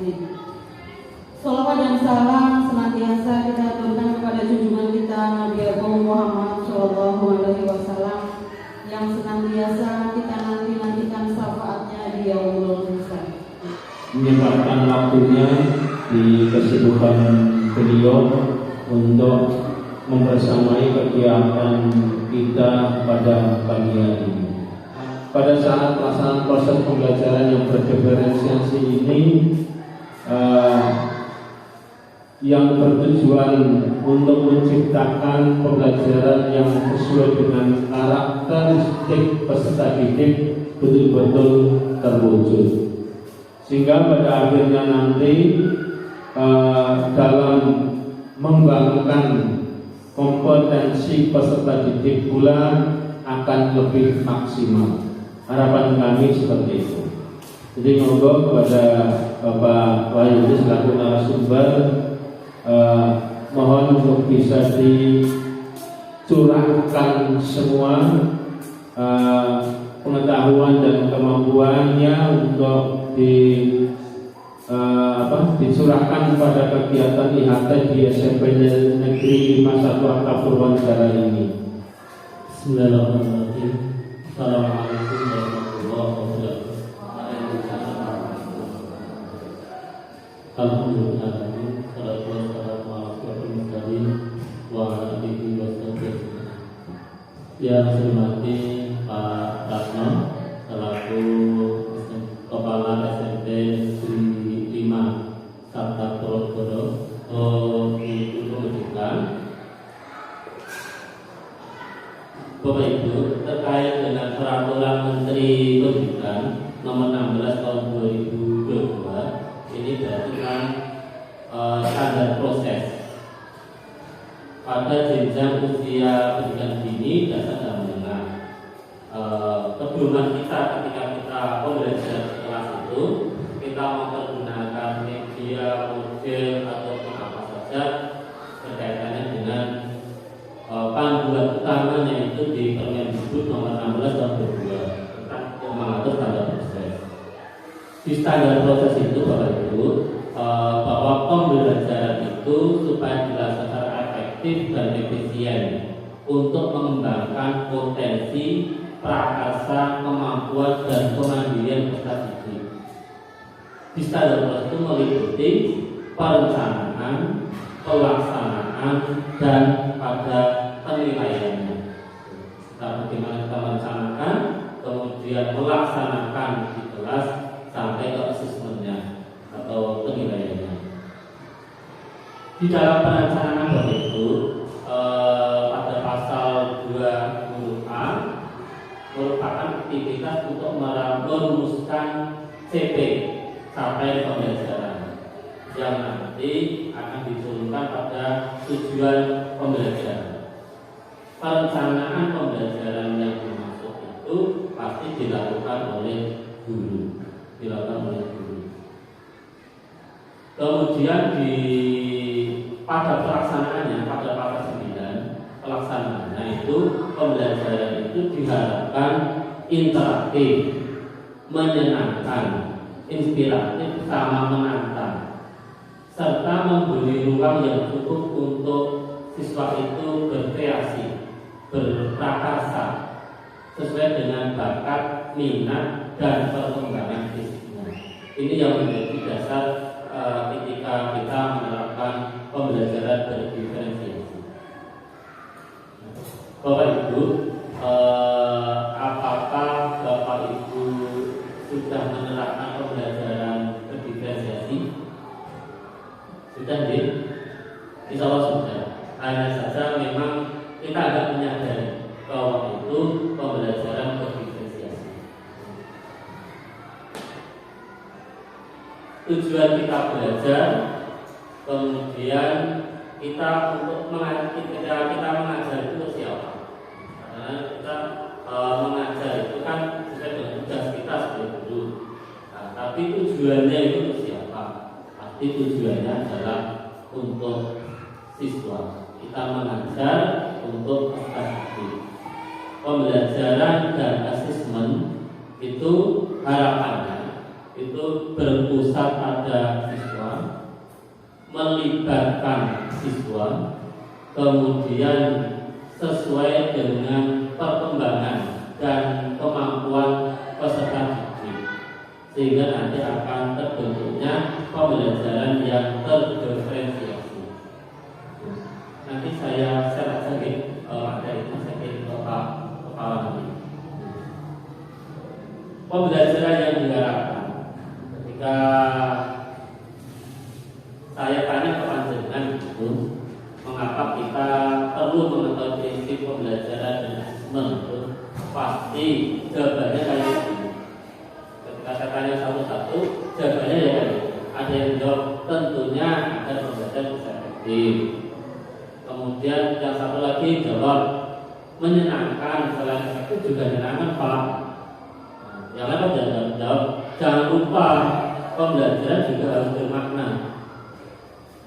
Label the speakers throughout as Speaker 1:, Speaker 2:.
Speaker 1: didik. Sholawat dan salam senantiasa kita aturkan kepada junjungan kita Nabi Agung Muhammad Shallallahu Alaihi Wasallam yang senantiasa kita nantikan syafaatnya di yaumul hisab.
Speaker 2: Menyempatkan waktunya di kesibukan beliau untuk membersamai kegiatan kita pada pagi hari ini. Pada saat pelaksanaan proses pembelajaran yang berdiferensiasi ini, yang bertujuan untuk menciptakan pembelajaran yang sesuai dengan karakteristik peserta didik betul-betul terwujud, sehingga pada akhirnya nanti dalam mengembangkan kompetensi peserta didik pula akan lebih maksimal. Harapan kami seperti itu. Jadi monggo kepada Bapak Wahyudi selaku narasumber, mohon untuk bisa dicurahkan semua pengetahuan dan kemampuannya untuk dicurahkan pada kegiatan IHT di SMP Negeri 51 Angka Purwanegara ini.
Speaker 3: Bismillahirrahmanirrahim. Assalamualaikum warahmatullahi wabarakatuh. Alhamdulillah. Salatu wassalamu ala asyrofil mursalin wa ala alihi wasahbihi. Yang saya hormati Pak Ratno selaku Kepala SMP Negeri 5 Sabta Purwokerto Ibu Pendidikan. Bapak Ibu, terkait dengan Peraturan Menteri Pendidikan Nomor 16 Tahun 2022, ini berarti kan standar proses pada jenjang usia pendidikan dini, dasar dan menengah. Pedoman kita ketika kita pembelajaran di kelas itu, kita mempergunakan media, model ataupun apa saja berkaitannya dengan panduan utamanya itu di Permendikbud Nomor 16 Tahun 2022 tentang mengatur standar proses. Di standar proses itu Bapak Ibu, bahwa pembelajaran itu supaya dilaksanakan secara efektif dan efisien untuk mengembangkan potensi, prakarsa, kemampuan dan kemandirian peserta didik. Di standar proses itu meliputi perencanaan, pelaksanaan dan pada penilaiannya. Bagaimana kita merencanakan, kemudian melaksanakan di kelas sampai ke asesmennya atau penilaiannya. Di dalam perencanaan itu pada pasal 2 huruf A merupakan aktivitas untuk merumuskan CP sampai pembelajaran yang nanti akan diturunkan pada tujuan pembelajaran. Perencanaan pembelajaran yang dimaksud itu pasti dilakukan oleh guru, Kemudian pada pelaksanaannya, pada pasal 9 pelaksanaannya itu pembelajaran itu diharapkan interaktif, menyenangkan, inspiratif, sama menantang, serta memberi ruang yang cukup untuk siswa itu berkreasi, berprakarsa sesuai dengan bakat, minat, dan perkembangan fisiknya. Ini yang menjadi dasar ketika kita menerapkan pembelajaran berdiferensiasi. Bapak Ibu, apakah Bapak Ibu sudah menerapkan pembelajaran berdiferensiasi? Sudah, Dik? Insya Allah sudah. Hanya saja memang kita agak menyadari bahwa itu pembelajaran berdiferensiasi. Tujuan kita belajar, kemudian kita untuk ketika kita mengajar itu untuk siapa? Karena kita mengajar itu kan sesuai dengan tugas kita sebagai guru. Nah, tapi tujuannya itu untuk siapa? Pasti tujuannya adalah untuk siswa. Kita mengajar untuk peserta didik. Pembelajaran dan asesmen itu harapannya itu berpusat pada siswa, melibatkan siswa, kemudian sesuai dengan perkembangan dan kemampuan peserta didik, sehingga nanti akan terbentuknya pembelajaran yang terdiferensiasi. Nanti saya share saja materi itu saya kirim ke kepala nanti. Pembelajaran yang diharapkan ketika saya tanya ke panjenengan itu, mengapa kita perlu mengetahui prinsip pembelajaran dan asesmen itu, pasti jawabannya kayak gini. Ketika saya tanya satu-satu, jawabannya ya ada yang jawab tentunya agar pembelajaran bisa efektif. Kemudian yang satu lagi jawab menyenangkan, selain efektif juga menyenangkan Pak. Yang lain jawab jangan lupa pembelajaran juga harus bermakna.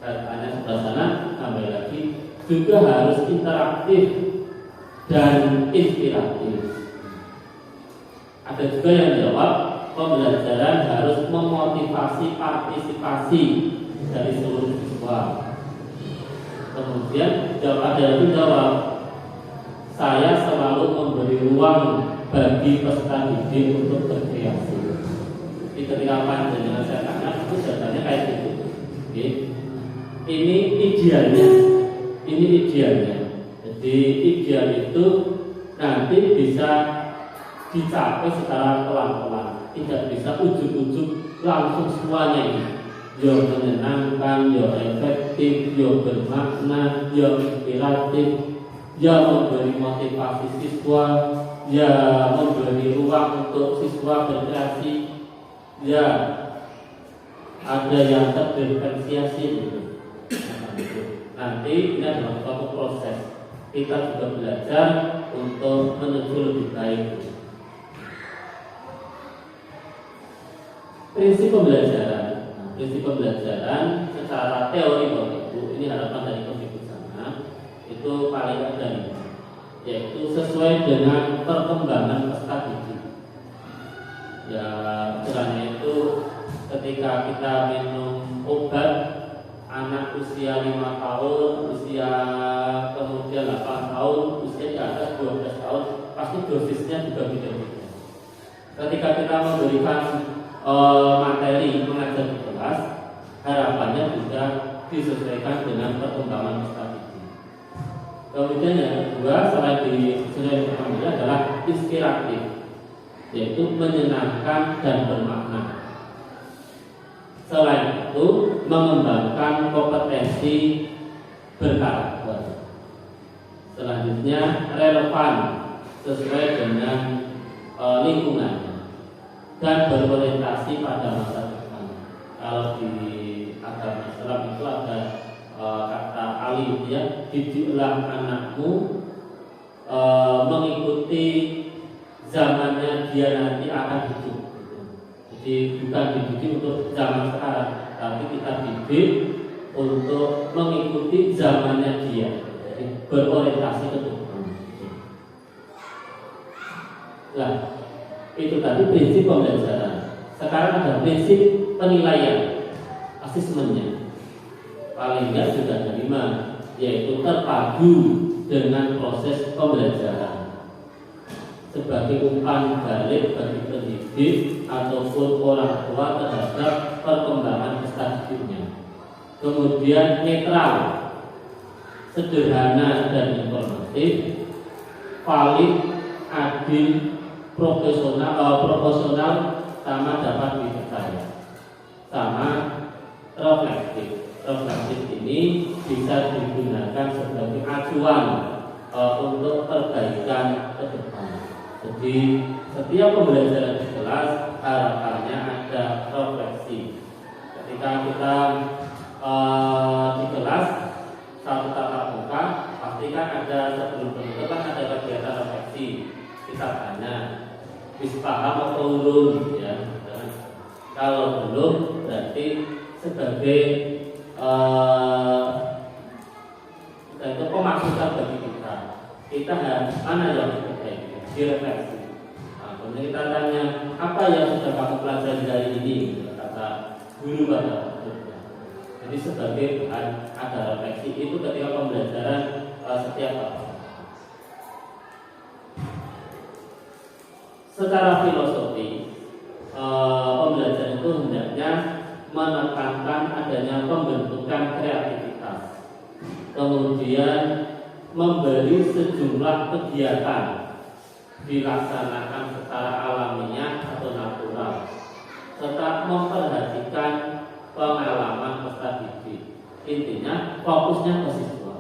Speaker 3: Tanya sebelah sana tambah lagi juga harus interaktif dan inspiratif. Ada juga yang jawab pembelajaran harus memotivasi partisipasi dari seluruh siswa. Kemudian ada lagi jawab saya selalu memberi ruang bagi peserta didik untuk berkreasi. Jadi ketika panjenengan saya tanya itu jawabannya kayak gitu. Okay. Ini idealnya. Jadi ideal itu nanti bisa dicapai secara pelan-pelan, tidak bisa ujuk-ujuk langsung semuanya ini. Ya menyenangkan, ya efektif, ya bermakna, ya inspiratif, ya memberi motivasi siswa, ya memberi ruang untuk siswa berkreasi, ya ada yang terdiferensiasi gitu. Nanti ini adalah suatu proses. Kita juga belajar untuk menuju lebih baik. Prinsip pembelajaran secara teori Bapak Ibu, ini harapan dari Ibu sana itu paling ada, yaitu sesuai dengan perkembangan peserta didik. Ya, misalnya itu ketika kita minum obat, anak usia 5 tahun, usia kemudian 8 tahun, usia di atas 12 tahun, pasti dosisnya juga beda-beda. Ketika kita memberikan materi mengajar di kelas, harapannya juga disesuaikan dengan perkembangan peserta didik. Kemudian yang kedua, selain disesuaikan adalah inspiratif, yaitu menyenangkan dan bermakna. Selain itu, mengembangkan kompetensi berkarakter. Selanjutnya, relevan sesuai dengan lingkungannya dan berorientasi pada masa depan. Kalau di agama Islam itu ada kata alif ya, didiklah anakmu mengikuti zamannya dia nanti akan hidup. Jadi bukan dididik untuk zaman sekarang, tapi kita didik untuk mengikuti zamannya dia. Jadi berorientasi ke depan. Nah, itu tadi prinsip pembelajaran. Sekarang ada prinsip penilaian, asesmennya. Paling tidak sudah ada 5, yaitu terpadu dengan proses pembelajaran sebagai umpan balik bagi pendidik ataupun orang tua terhadap perkembangan peserta didiknya. Kemudian netral, sederhana dan informatif, valid, adil, proporsional, sama dapat dipercaya, sama reflektif. Reflektif ini bisa digunakan sebagai acuan untuk perbaikan ke depan. Jadi setiap pembelajaran di kelas harapannya ada refleksi. Ketika kita di kelas satu tatap muka, pastikan ada sebelum penutupan ada kegiatan refleksi. Kita tanya, bisa paham atau belum? Ya. Kalau belum, berarti sebagai itu pemasukan bagi kita harus mana yang diperbaiki, direfleksi. Nah, Kita tanya, apa yang sudah kamu pelajari dari ini? Kata guru pada muridnya. Jadi sebagai bahan ada refleksi itu ketika pembelajaran setiap tahun. Secara filosofi, pembelajaran itu hendaknya menekankan adanya pembentukan kreativitas, kemudian memberi sejumlah kegiatan dilaksanakan secara alamiah atau natural, serta memperhatikan pengalaman peserta didik. Intinya fokusnya ke siswa.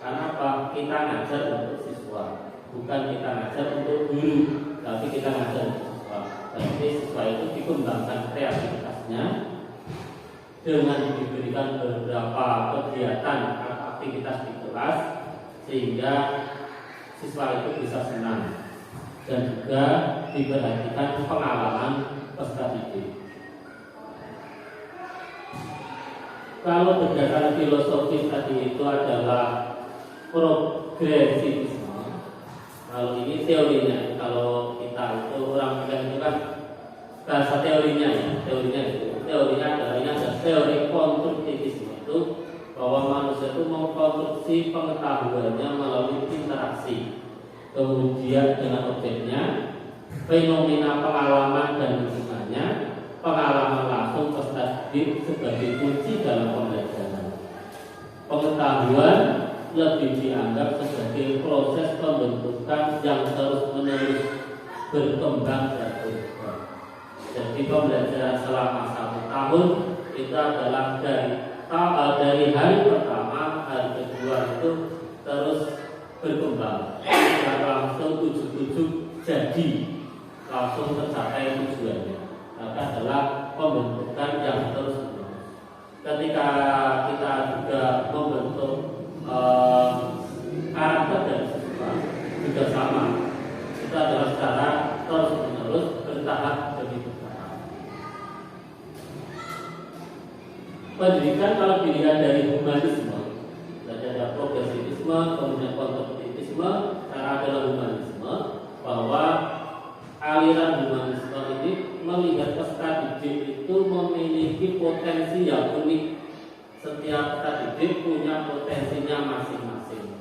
Speaker 3: Karena apa? Kita ngajar untuk siswa, bukan kita ngajar untuk guru, tapi kita ngajar untuk siswa. Jadi siswa itu dikembangkan kreativitasnya dengan diberikan beberapa kegiatan atau aktivitas di kelas, sehingga siswa itu bisa senang dan juga diperhatikan pengalaman peserta didik. Kalau berdasarkan filosofis tadi itu adalah progresivisme. Kalau ini teorinya, kalau kita itu orang bilang itu kan bahasa teorinya ya, teorinya adalah teori konstruktivisme itu bahwa manusia itu mengkonstruksi pengetahuannya melalui interaksi, kemudian dengan objeknya, fenomena pengalaman dan lingkungannya, pengalaman langsung peserta didik sebagai kunci dalam pembelajaran. Pengetahuan lebih dianggap sebagai proses pembentukan yang terus-menerus berkembang dan berubah. Jadi pembelajaran selama 1 tahun itu adalah dari hari pertama, hari kedua itu terus berkembang. Tidak langsung ujuk-ujuk jadi langsung tercapai tujuannya. Maka adalah pembentukan yang terus-menerus. Ketika kita juga membentuk karakter dari siswa juga sama. Itu adalah secara terus-menerus bertahap demi bertahap. Pendidikan kalau dilihat dari humanisme, ada progresivisme, kemudian konstruktivisme, cara adalah humanisme, bahwa aliran humanisme ini melihat peserta didik itu memiliki potensi yang unik. Setiap peserta didik punya potensinya masing-masing,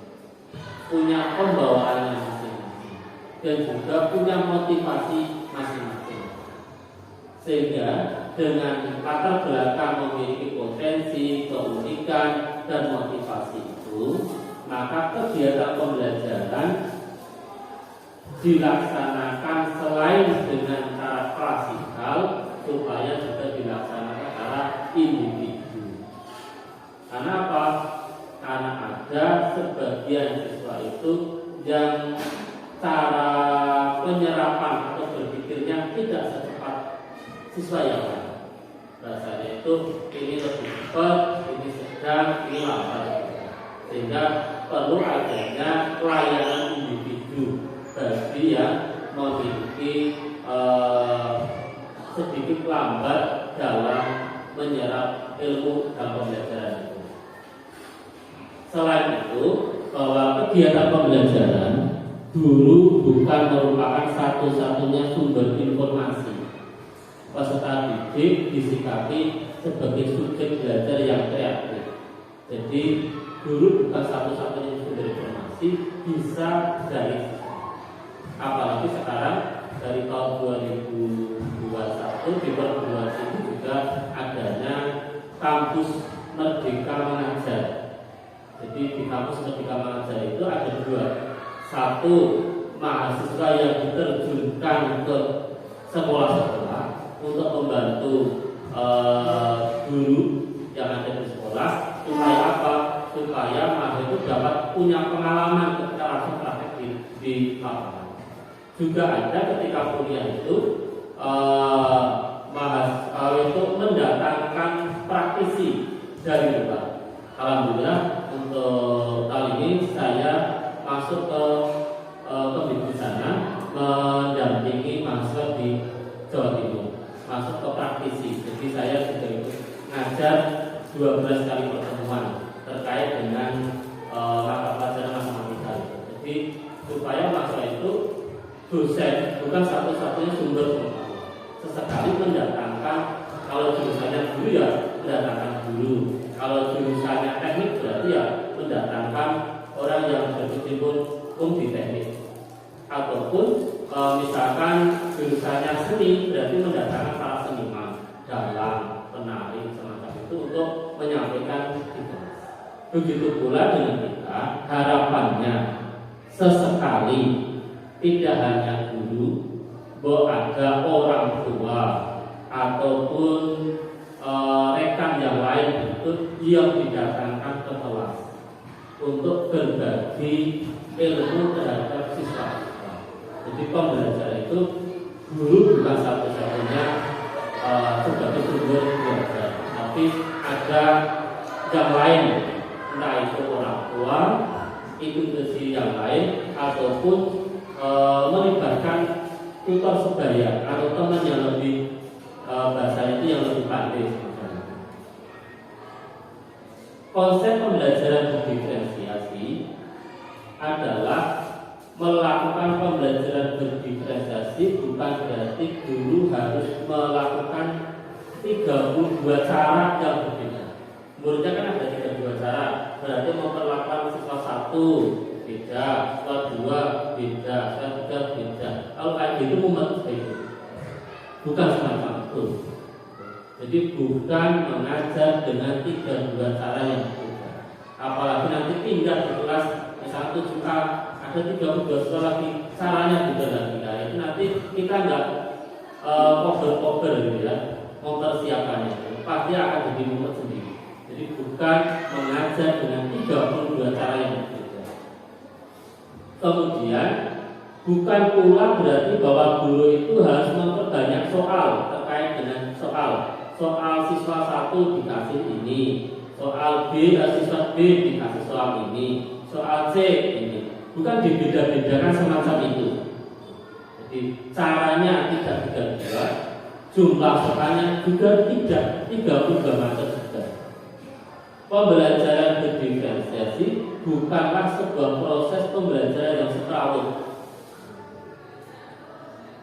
Speaker 3: punya pembawaannya masing-masing, dan juga punya motivasi masing-masing. Sehingga dengan latar belakang memiliki potensi, keunikan, dan motivasi itu, maka kegiatan pembelajaran dilaksanakan selain dengan cara klasikal, supaya juga dilaksanakan secara individu. Karena apa? Karena ada sebagian siswa itu yang cara penyerapan atau berpikirnya tidak secepat siswa yang lain. Rasanya itu ini lebih cepat, ini sedang, ini lambat. Sehingga perlu adanya pelayanan individu bagi yang memiliki sedikit lambat dalam menyerap ilmu dalam pembelajaran itu. Selain itu, bahwa kegiatan pembelajaran dulu bukan merupakan satu-satunya sumber informasi. Peserta didik disikapi sebagai subjek belajar yang kreatif. Jadi guru bukan satu-satunya sumber informasi, bisa dari siswa. Apalagi sekarang dari tahun 2021 di perguruan tinggi juga adanya kampus Merdeka Mengajar. Jadi di kampus Merdeka Mengajar itu ada 2. Satu, mahasiswa yang diterjunkan ke sekolah-sekolah untuk membantu guru yang ada di sekolah, supaya apa? Supaya mahasiswa itu dapat punya pengalaman ketika langsung praktek di lapangan. Juga ada ketika kuliah itu mahasiswa itu mendatangkan praktisi dari luar. Alhamdulillah untuk kali ini saya masuk ke di sana mendampingi mahasiswa di Jawa Timur, masuk ke praktisi. Jadi saya juga ikut ngajar 12 kali pertemuan terkait dengan mata pelajaran matematika. Jadi supaya mahasiswa itu dosen bukan satu-satunya sumber pengetahuan. Sesekali mendatangkan, kalau jurusannya guru ya mendatangkan guru, kalau jurusannya teknik berarti ya mendatangkan orang yang berkecimpung di teknik, ataupun misalkan jurusannya seni berarti mendatangkan para seniman, dalang, penari semacam itu untuk menyampaikan itu. Begitu pula dengan kita, harapannya sesekali tidak hanya guru, bahwa ada orang tua ataupun rekan yang lain itu yang didatangkan ke kelas untuk berbagi ilmu terhadap siswa. Jadi pembelajaran itu guru bukan satu-satunya sebagai sumber belajar, tapi ada yang lain, entah itu orang tua, institusi yang lain, ataupun melibatkan tutor sebaya atau teman yang lebih bahasa itu yang lebih pandai. Konsep pembelajaran berdiferensiasi adalah melakukan pembelajaran berdiferensiasi bukan berarti guru harus melakukan 32 cara yang berbeda. Muridnya kan ada 32 cara, berarti memperlakukan siswa 1 beda, siswa 2 beda, siswa 3 beda. Kalau kayak gitu mumet itu bukan semacam itu. Jadi bukan mengajar dengan 32 cara yang berbeda. Apalagi nanti pindah di kelas misalnya 7A, ada 32 siswa lagi, caranya beda lagi. Nah itu nanti kita nggak cover gitu ya, mempersiapkannya. Pasti akan jadi mumet sendiri. Jadi bukan mengajar dengan 32 cara yang berbeda. Kemudian bukan pula berarti bahwa guru itu harus memperbanyak soal terkait dengan soal siswa 1 dikasih ini, soal B siswa B dikasih soal ini, soal C ini. Bukan dibeda-bedakan semacam itu. Jadi caranya tidak 32, jumlah soalnya juga tidak 32 macam juga. Pembelajaran berdiferensiasi bukanlah sebuah proses pembelajaran yang semrawut.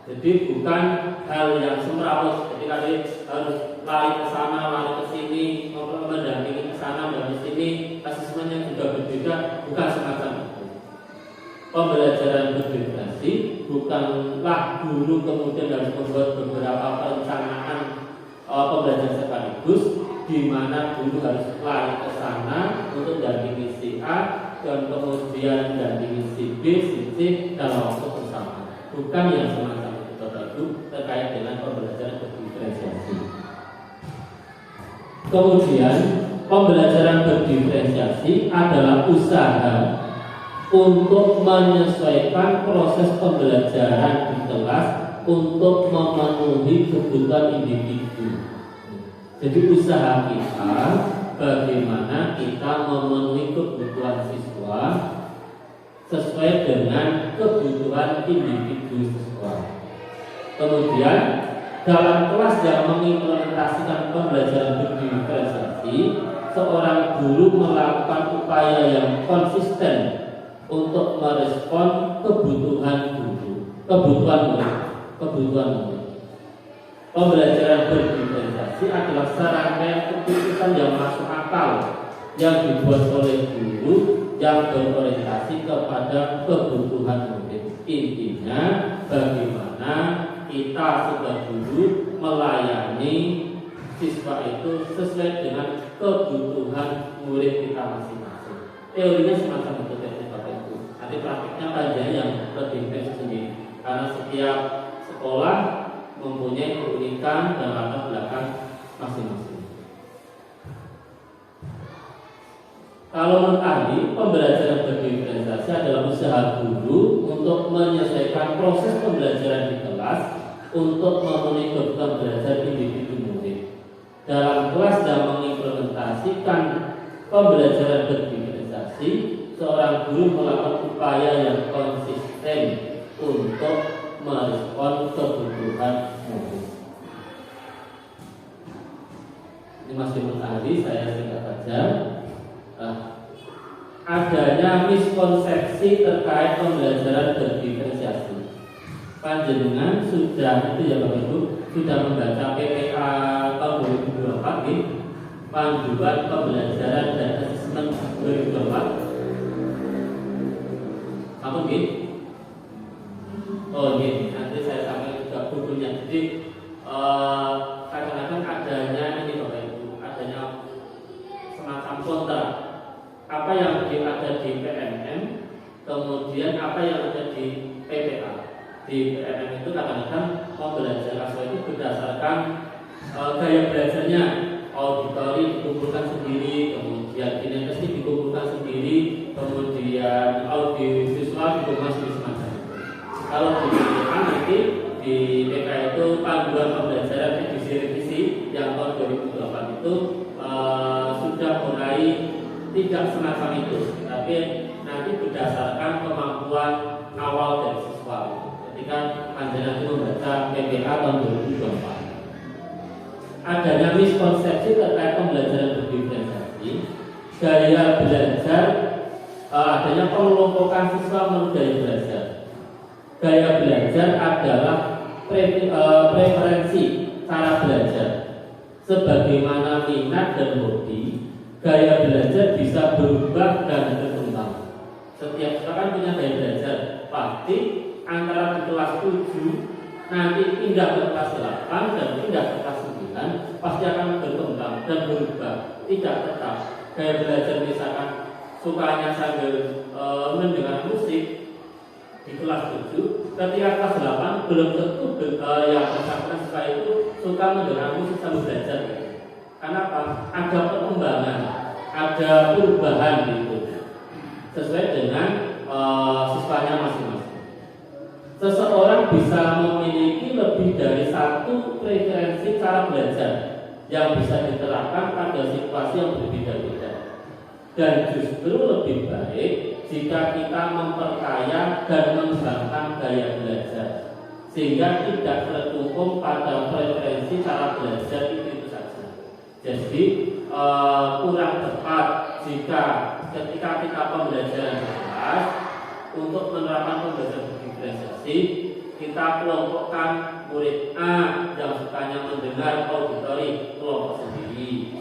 Speaker 3: Jadi bukan hal yang semrawut. Jadi tadi harus lari ke sana, lari ke sini, mendampingi ke sana dan ke sini, asesmennya juga berbeda, bukan semacam itu. Pembelajaran berdiferensiasi bukanlah guru kemudian harus membuat beberapa perencanaan pembelajaran sekaligus, di mana guru harus lari ke sana untuk mendampingi si A dan kemudian mendampingi si B, si C dalam waktu bersama. Bukan yang semacam itu terkait dengan pembelajaran berdiferensiasi. Kemudian pembelajaran berdiferensiasi adalah usaha untuk menyesuaikan proses pembelajaran di kelas untuk memenuhi kebutuhan individu. Jadi usaha kita bagaimana kita memenuhi kebutuhan siswa sesuai dengan kebutuhan individu siswa. Kemudian dalam kelas yang mengimplementasikan pembelajaran berdiferensiasi, seorang guru melakukan upaya yang konsisten untuk merespon kebutuhan murid. Pembelajaran berdiferensiasi adalah serangkaian keputusan yang masuk akal yang dibuat oleh guru yang berorientasi kepada kebutuhan murid. Intinya bagaimana kita sebagai guru melayani siswa itu sesuai dengan kebutuhan murid kita masing-masing. Teorinya semacam itu Bapak Ibu. Nanti praktiknya kajian yang lebih intens sendiri. Karena setiap sekolah mempunyai keunikan dan latar belakang masing-masing. Kalau menurut ahli, pembelajaran berdiferensiasi adalah usaha guru untuk menyesuaikan proses pembelajaran di kelas untuk memenuhi kebutuhan belajar individu murid. Dalam kelas dan mengimplementasikan pembelajaran berdiferensiasi, seorang guru melakukan upaya yang konsisten untuk merespon kebutuhan murid. Ini masih menurut ahli, saya singkat saja. Adanya miskonsepsi terkait pembelajaran berdiferensiasi. Panjenengan sudah itu ya Bapak Ibu sudah membaca PPA tahun 2024 gitu, panduan pembelajaran dan asesmen 2024. Apa gitu? Oh gitu. Nanti saya sampaikan juga bukunya. Jadi kadang-kadang adanya ini Bapak Ibu, adanya semacam kontra. Apa yang ada di PMM, kemudian apa yang ada di PPA. Di PMM itu kadang-kadang belajar ASO itu berdasarkan gaya belajarnya. Auditori dikumpulkan sendiri, kemudian kinestetik dikumpulkan sendiri, kemudian audiovisual dikumpulkan sendiri semacam itu. Kalau dikumpulkan nanti di PPA itu panduan pembelajaran edisi revisi yang tahun 2024 itu sudah mulai tidak semacam itu, tapi nanti berdasarkan kemampuan awal dari siswa. Ketika panjenengan itu membaca PPA tahun 2024, adanya miskonsepsi terkait pembelajaran berdiferensiasi, gaya belajar, adanya pengelompokan siswa menurut gaya belajar. Gaya belajar adalah preferensi cara belajar. Sebagaimana minat dan hobi, gaya belajar bisa berubah dan berkembang. Setiap siswa kan punya gaya belajar. Pasti antara di kelas 7 nanti pindah ke kelas 8 dan pindah ke kelas 9 pasti akan berkembang dan berubah, tidak tetap. Gaya belajar misalkan sukanya sambil mendengar musik di kelas 7, ketika kelas 8 belum tentu yang bersangkutan siswa itu suka mendengar musik sambil belajar. Kenapa? Ada perkembangan, ada perubahan gitu, sesuai dengan siswanya masing-masing. Seseorang bisa memiliki lebih dari satu preferensi cara belajar yang bisa diterapkan pada situasi yang berbeda-beda. Dan justru lebih baik jika kita memperkaya dan mengembangkan gaya belajar, sehingga tidak terkungkung pada preferensi cara belajar itu saja. Jadi kurang tepat jika ketika kita pembelajaran kelas untuk menerapkan pembelajaran diferensiasi, kita kelompokkan murid A yang sukanya mendengar auditori kelompok sendiri,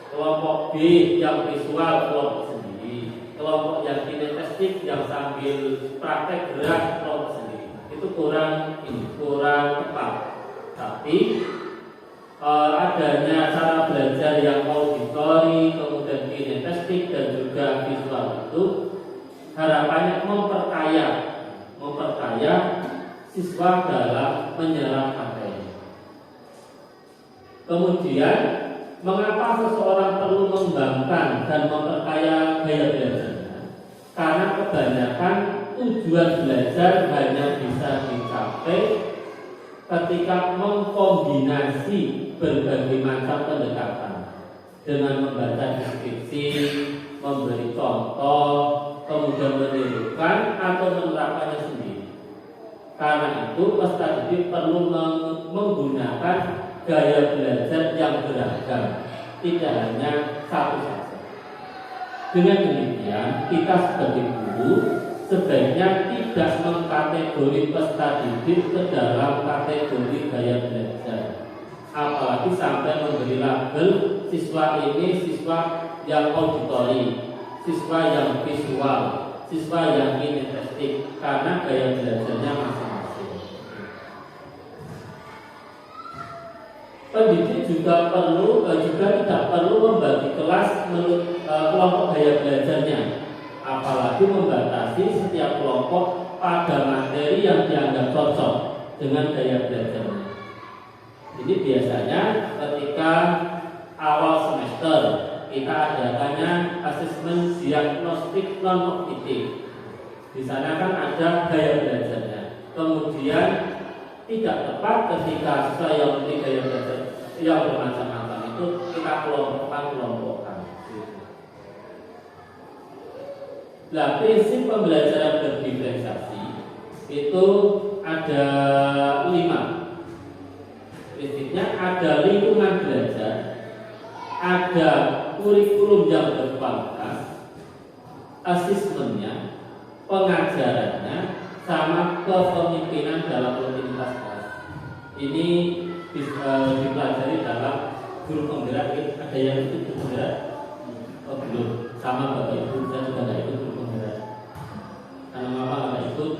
Speaker 3: kelompok B yang visual kelompok sendiri, kelompok yang kinestetik yang sambil praktek gerak kelompok sendiri. Itu kurang tepat. Tapi adanya cara belajar yang auditori, kemudian kinestetik dan juga visual itu harapannya memperkaya siswa dalam menyerap materi. Kemudian, mengapa seseorang perlu mengembangkan dan memperkaya gaya belajarnya? Karena kebanyakan tujuan belajar hanya bisa dicapai ketika mengkombinasi berbagai macam pendekatan dengan membaca deskripsi, memberi contoh, kemudian menirukan atau menerapkannya sendiri. Karena itu peserta didik perlu menggunakan gaya belajar yang beragam, tidak hanya satu saja. Dengan demikian, kita sebagai guru sebaiknya tidak mengkategori peserta didik ke dalam kategori gaya belajar, apalagi sampai memberi label siswa ini siswa yang auditori, siswa yang visual, siswa yang kinestetik, karena gaya belajarnya masing-masing. Pendidik juga tidak perlu membagi kelas menurut kelompok gaya belajarnya, apalagi membatasi setiap kelompok pada materi yang dianggap cocok dengan gaya belajarnya. Jadi biasanya ketika awal semester kita adakannya asesmen diagnostik non-kognitif. Di sana kan ada gaya belajarnya. Kemudian tidak tepat ketika siswa yang memiliki gaya belajar yang bermacam-macam itu kita kelompokkan. Nah, prinsip pembelajaran berdiferensiasi itu ada 5. Prinsipnya ada lingkungan belajar, ada kurikulum yang berkualitas, asesmennya, pengajarannya, sama kepemimpinan dalam rutinitas kelas. Ini dipelajari dalam guru penggerak. Ada yang ikut guru penggerak? Oh belum. Sama Bapak Ibu, saya juga tidak ikut guru penggerak. Karena mengapa nggak ikut?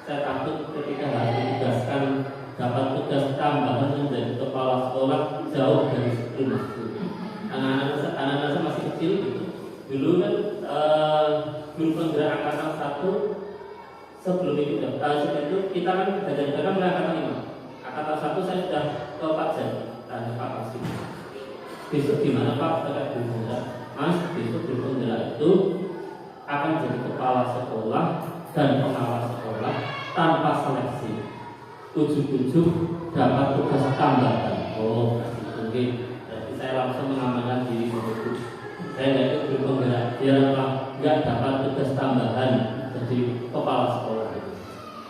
Speaker 3: Saya takut ketika harus ditugaskan dapat tugas tambahan menjadi kepala sekolah jauh dari sebelum itu. Anak-anak saya masih kecil gitu. Dulu kan guru penggerak angkatan 1 sebelum itu kita kan kadang-kadang angkatan 5. Angkatan 1 saya sudah ke Pak Jadi, tanya Pak Kasih. Besok gimana Pak? Saya guru penggerak. Mas, besok guru penggerak itu akan jadi kepala sekolah dan pengawas sekolah tanpa seleksi. Ujuk-ujuk dapat tugas tambahan. Oh, mungkin. Jadi saya langsung mengamankan diri begitu. Saya tidak ikut guru penggerak. Dia nggak dapat tugas tambahan jadi kepala sekolah.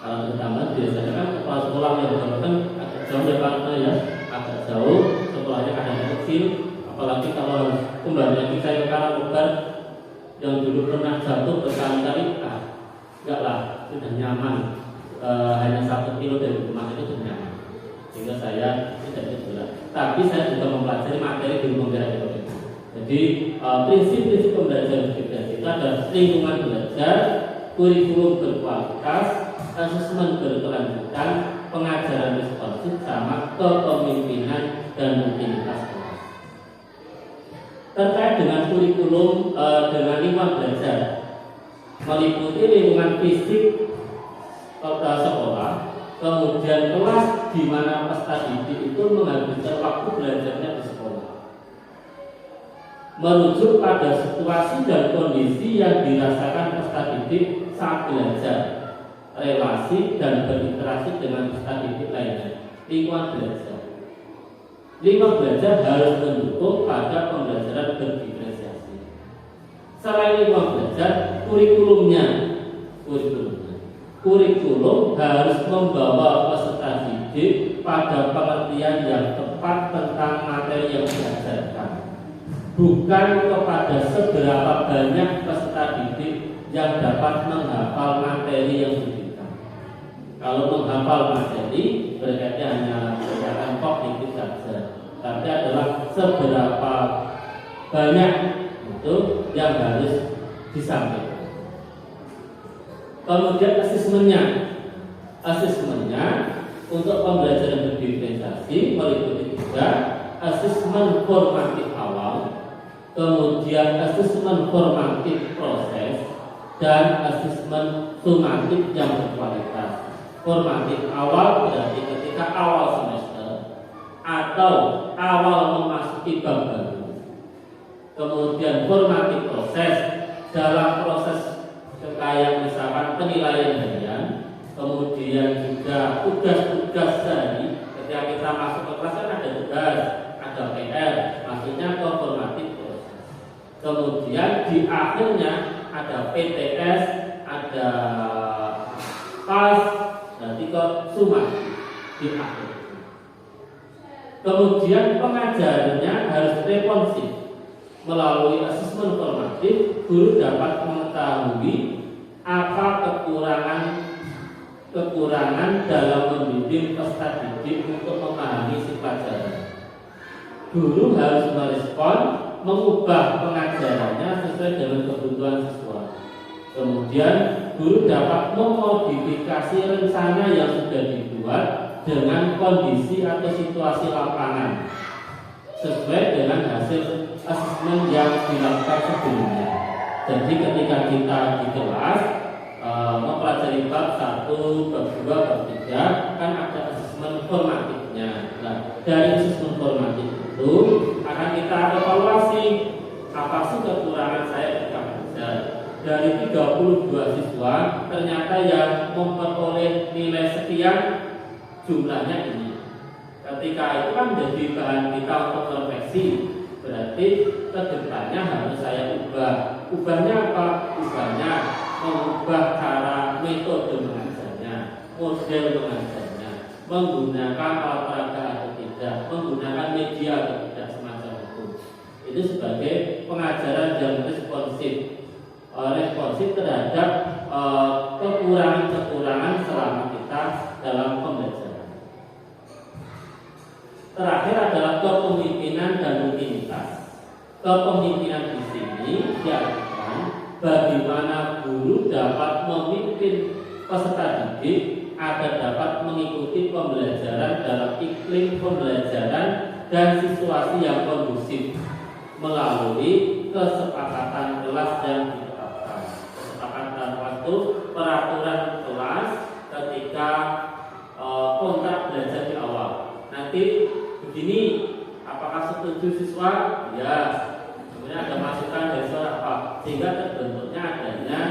Speaker 3: Kalau tugas tambahan biasanya kan kepala sekolah yang kan agak jauh dari partner ya, agak jauh. Sekolahnya kadang kecil. Apalagi kalau kembali lagi saya ke Karangkobar yang dulu pernah jatuh berkali-kali, enggak lah, sudah nyaman. Hanya 1 kilo dari rumah itu sudah nyaman. Sehingga saya tidak cedera. Tapi saya juga mempelajari materi guru penggerak itu. Jadi prinsip-prinsip pembelajaran cerdas itu adalah lingkungan belajar, kurikulum berkualitas, asesmen berkelanjutan, pengajaran responsif, sama kepemimpinan dan rutinitas kelas. Terkait dengan kurikulum dengan lingkungan belajar, meliputi lingkungan fisik sekolah, kemudian kelas di mana peserta didik itu menghabiskan waktu belajarnya di sekolah, merujuk pada situasi dan kondisi yang dirasakan peserta didik saat belajar, relasi dan berinteraksi dengan peserta didik lainnya. Lingkungan belajar harus mendukung pada pembelajaran berdiferensiasi. Selain lingkungan belajar, kurikulum harus membawa peserta didik pada pengertian yang tepat tentang materi yang diajarkan, bukan kepada seberapa banyak peserta didik yang dapat menghafal materi yang diberikan. Kalau menghafal materi berarti hanya kelihatan kognitif saja, tapi adalah seberapa banyak itu yang harus disampaikan. Kemudian asesmennya untuk pembelajaran berdiferensiasi meliputi 3: asesmen formatif awal, kemudian asesmen formatif proses, dan asesmen sumatif yang berkualitas. Formatif awal berarti ketika awal semester atau awal memasuki bab baru. Kemudian formatif proses dalam proses kayak misalkan penilaian harian, kemudian juga tugas-tugas dari ketika kita masuk ke kelas kan ada tugas, ada PR, maksudnya ke formatif proses. Kemudian di akhirnya ada PTS, ada PAS, nanti ke sumatif di akhir. Kemudian pengajarannya harus responsif. Melalui asesmen formatif, guru dapat mengetahui apa kekurangan dalam membimbing peserta didik untuk memahami si pelajaran. Guru harus merespon, mengubah pengajarannya sesuai dengan kebutuhan siswa. Kemudian guru dapat memodifikasi rencana yang sudah dibuat dengan kondisi atau situasi lapangan sesuai dengan hasil asesmen yang dilakukan sebelumnya. Jadi ketika kita di kelas mempelajari bab 1, bab 2, bab 3 kan ada asesmen formatifnya. Nah, dari asesmen formatif itu akan kita evaluasi apa sih kekurangan saya ketika belajar. Dari 32 siswa ternyata yang memperoleh nilai sekian jumlahnya ini. Ketika itu kan menjadi bahan kita untuk refleksi. Berarti kedepannya harus saya ubah. Ubahnya apa? Ubahnya mengubah cara metode mengajarnya, model mengajarnya, menggunakan alat peraga atau tidak, menggunakan media atau tidak, semacam itu. Itu sebagai pengajaran yang responsif terhadap kekurangan-kekurangan Kepemimpinan di sini diartikan bagaimana guru dapat memimpin peserta didik agar dapat mengikuti pembelajaran dalam iklim pembelajaran dan situasi yang kondusif melalui kesepakatan kelas yang ditetapkan. Kesepakatan waktu peraturan kelas ketika kontrak belajar di awal. Nanti begini, apakah setuju siswa? Ya. Kemudian ada masukan dari siswa apa? Sehingga terbentuknya adanya,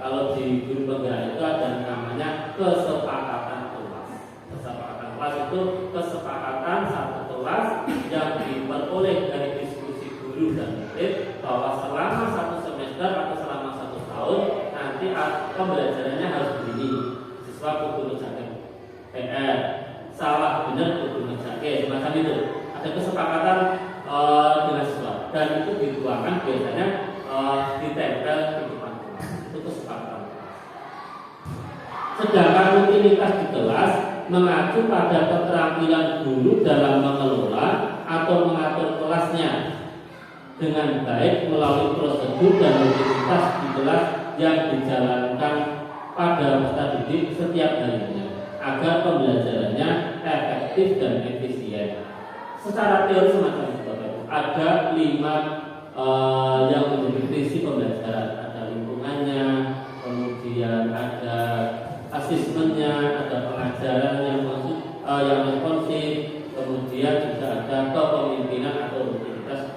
Speaker 3: kalau di guru penggerak itu ada namanya kesepakatan kelas. Kesepakatan kelas itu kesepakatan satu kelas yang diperoleh dari diskusi guru dan murid bahwa selama satu semester atau selama satu tahun nanti pembelajarannya harus begini. Siswa kudu mengerjakan PR, salah benar kudu mengerjakan, semacam itu. Ada kesepakatan dengan siswa dan itu dituangkan biasanya ditempel di depan kelas. Itu kesepakatan. Sedangkan rutinitas di kelas mengacu pada keterampilan guru dalam mengelola atau mengatur kelasnya dengan baik melalui prosedur dan rutinitas di kelas yang dijalankan pada peserta didik setiap harinya agar pembelajarannya efektif dan efisien. Secara teori semacam itu, ada 5 yang menjadi prinsip pembelajaran. Ada lingkungannya, kemudian ada asesmennya, ada pengajaran yang responsif, kemudian juga ada kepemimpinan atau rutinitas.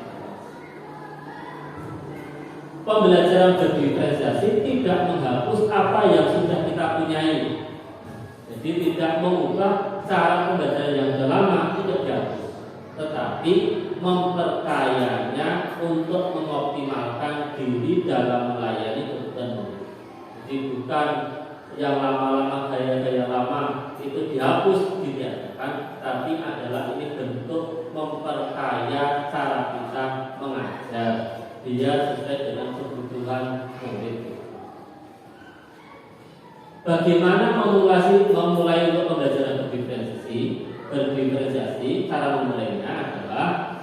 Speaker 3: Pembelajaran berdiferensiasi tidak menghapus apa yang sudah kita punyai. Jadi tidak mengubah cara pembelajaran yang sudah lama, tidak dihapus, tetapi memperkayanya untuk mengoptimalkan diri dalam melayani kebutuhan murid. Jadi bukan yang lama-lama, gaya-gaya lama itu dihapus, ditiadakan, tapi adalah ini bentuk memperkaya cara kita mengajar biar sesuai dengan kebutuhan murid. Bagaimana memulai untuk pembelajaran berdiferensiasi? Cara memulainya adalah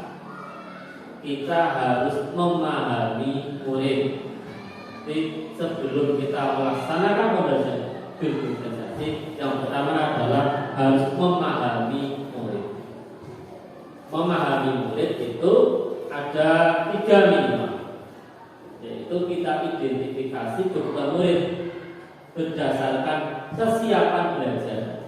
Speaker 3: kita harus memahami murid. Jadi sebelum kita melaksanakan pembelajaran berdiferensiasi, yang pertama adalah harus memahami murid. Memahami murid itu ada 3 minimal, yaitu kita identifikasi kebutuhan murid berdasarkan kesiapan belajar,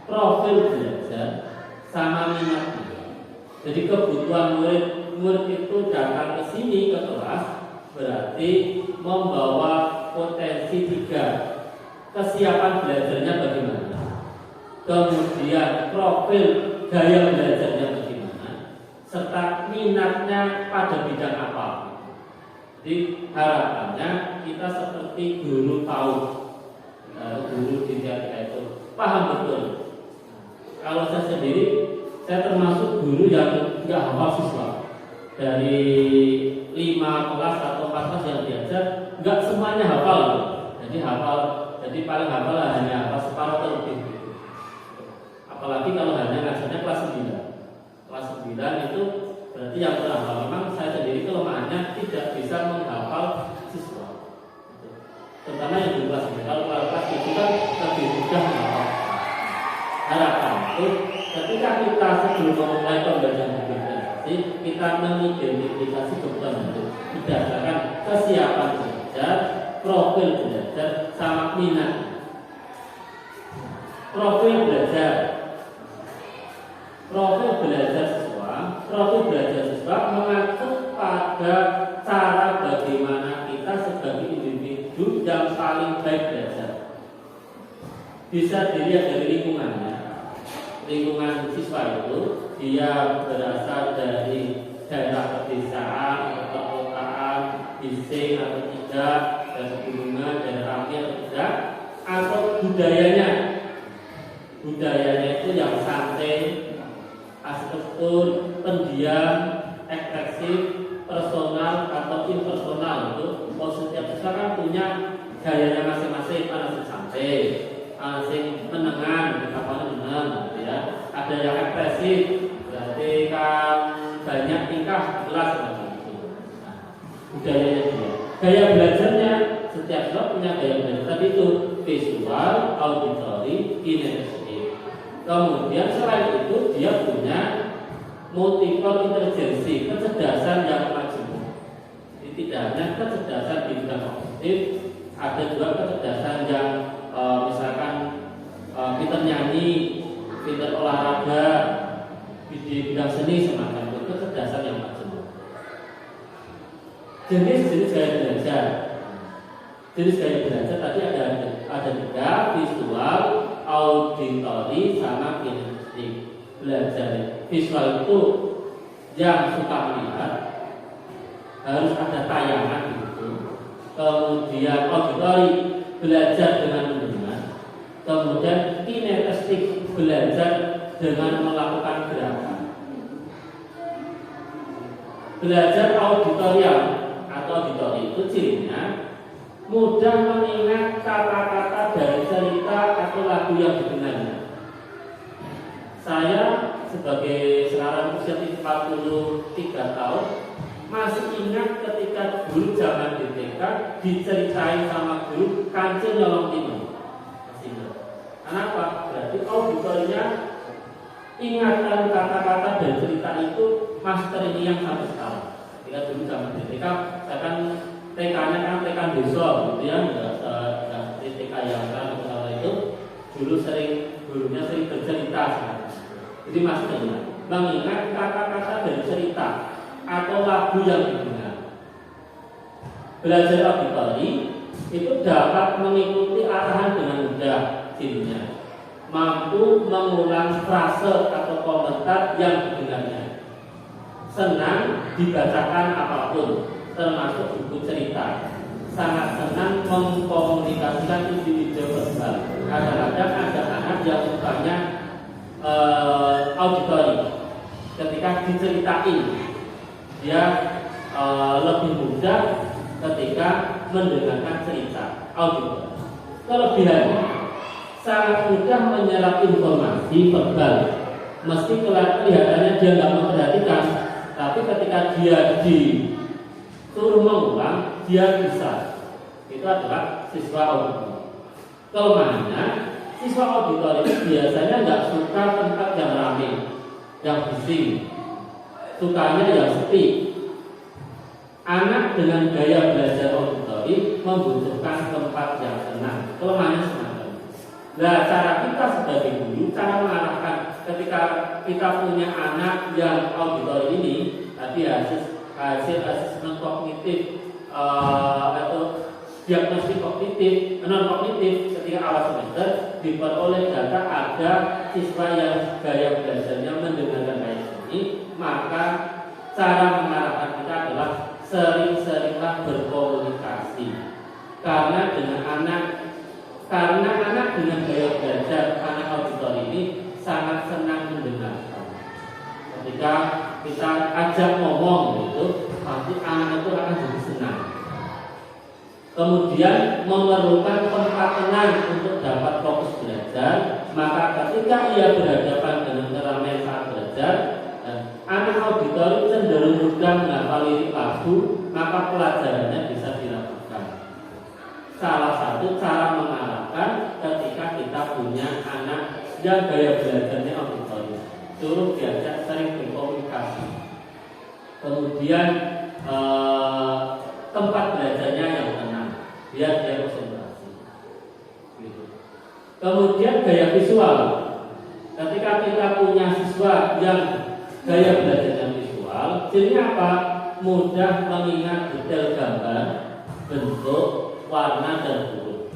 Speaker 3: profil belajar, sama minatnya. Jadi kebutuhan murid itu datang ke sini ke kelas berarti membawa potensi 3. Kesiapan belajarnya bagaimana, kemudian profil gaya belajarnya bagaimana, serta minatnya pada bidang apa. Jadi harapannya kita seperti guru tahu, guru di TK itu paham betul. Kalau saya sendiri, saya termasuk guru yang nggak hafal siswa. Dari 5 kelas atau 4 kelas yang diajar, nggak semuanya hafal. Jadi paling hafal hanya hafal separuh atau lebih. Apalagi kalau hanya ngajarnya kelas 9. Kelas 9 itu berarti yang terhafal. Memang saya sendiri kelemahannya tidak bisa menghafal siswa, terutama yang di kelas 9. Kalau kelas itu kan lebih mudah menghafal. Harapan itu ketika kita sebelum memulai pembelajaran berdiferensiasi, kita mengidentifikasi kebutuhan murid berdasarkan kesiapan belajar, profil belajar, sama minat. Profil belajar siswa mengacu pada cara bagaimana kita sebagai individu yang paling baik belajar. Bisa dilihat dari lingkungannya. Lingkungan siswa itu dia berasal dari daerah pedesaan atau perkotaan, bising atau tidak, dari pegunungan, daerah rapi atau tidak, atau budayanya. Budayanya itu yang santai, astruktur, pendiam, ekspresif, personal atau impersonal. Itu setiap siswa kan punya gayanya masing-masing. Ada yang santai, ada yang menengan, ya. Ada yang ekspresif, berarti kan banyak tingkah, itu kelas seperti itu. Nah, budayanya dia. Gaya belajarnya setiap siswa punya gaya belajar tadi itu visual, auditory, kinestetik. Kemudian selain itu dia punya multiple intelligency, kecerdasan yang majemuk. Jadi tidak hanya kecerdasan di bidang kognitif, ada juga kecerdasan yang misalkan pinter nyanyi, pinter olahraga, di bidang seni semacam itu, kecerdasan yang majemuk. Jenis-jenis gaya belajar. Jenis gaya belajar tadi ada tiga, visual, auditory, sama kinestetik. Belajar visual itu yang suka melihat, harus ada tayangan gitu. Kemudian auditory, belajar dengan mendengar. Kemudian kinestetik, belajar dengan melakukan gerakan. Belajar auditorial atau auditori itu cirinya mudah mengingat kata-kata dari cerita atau lagu yang didengarnya. Saya sebagai sekarang usia 43 tahun masih ingat ketika dulu zaman di TK diceritain sama guru Kancil Nyolong Timur. Masih ingat. Kenapa? Berarti auditorinya ingatan kata-kata dan cerita itu masih terngiang sampai sekarang. Ketika dulu zaman di TK, saya kan TK-nya kan TK desa gitu ya, di TK yang kan itu dulu gurunya sering bercerita. Jadi masih ingat mengingat kata-kata dari cerita atau lagu yang didengar. Belajar auditori itu dapat mengikuti arahan dengan mudah, cirinya mampu mengulang frase atau komentar yang didengarnya, senang dibacakan apapun termasuk buku cerita, sangat senang mengkomunikasikan ide-ide verbal. Kadang-kadang ada anak yang sukanya auditori, ketika diceritain dia lebih mudah ketika mendengarkan cerita auditori. Kelebihannya sangat mudah menyerap informasi verbal, meski kelihatannya dia nggak memperhatikan, tapi ketika dia disuruh mengulang dia bisa. Itu adalah siswa auditori. Kelemahannya siswa auditori itu biasanya nggak suka tempat yang ramai, yang bising, sukanya yang sepi. Anak dengan gaya belajar auditori membutuhkan tempat yang tenang. Kelemahannya semacam. Nah, cara kita sebagai guru, cara mengarahkan ketika kita punya anak yang auditori ini, tadi hasil asesmen kognitif atau diagnostik kognitif, non kognitif ketika awal semester diperoleh data ada siswa yang gaya belajarnya mendengarkan baik ini, maka cara mengarahkan kita adalah sering-seringlah berkomunikasi. Karena anak dengan gaya belajar anak auditori ini sangat senang mendengarkan. Ketika kita ajak ngomong gitu, pasti anak itu akan jadi senang. Kemudian memerlukan tempat tenang untuk dapat fokus belajar. Maka ketika ia berhadapan dengan keramaian saat belajar, anak auditori cenderung mudah menghafal lirik lagu, maka pelajarannya bisa dilakukan. Salah satu cara mengarahkan ketika kita punya anak yang gaya belajarnya auditori, suruh diajak sering berkomunikasi. Kemudian tempat belajarnya yang tenang, biar dia konsentrasi. Gitu. Kemudian gaya visual. Ketika kita punya siswa yang gaya belajarnya visual, cirinya apa? Mudah mengingat detail gambar, bentuk, warna dan huruf.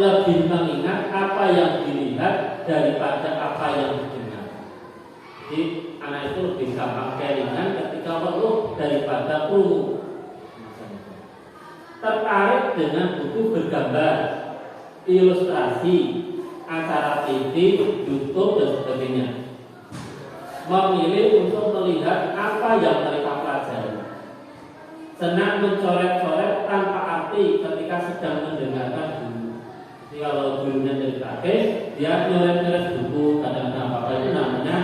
Speaker 3: Lebih mengingat apa yang dilihat daripada apa yang didengar. Jadi anak itu lebih gampang kelingan ketika perlu daripada perlu. Tertarik dengan buku bergambar, ilustrasi, acara TV, YouTube dan sebagainya. Memilih untuk melihat apa yang mereka pelajari. Senang mencoret-coret tanpa arti ketika sedang mendengarkan guru. Jadi kalau gurunya dari kakek, dia nyoret-nyoret buku, kadang-kadang apa itu namanya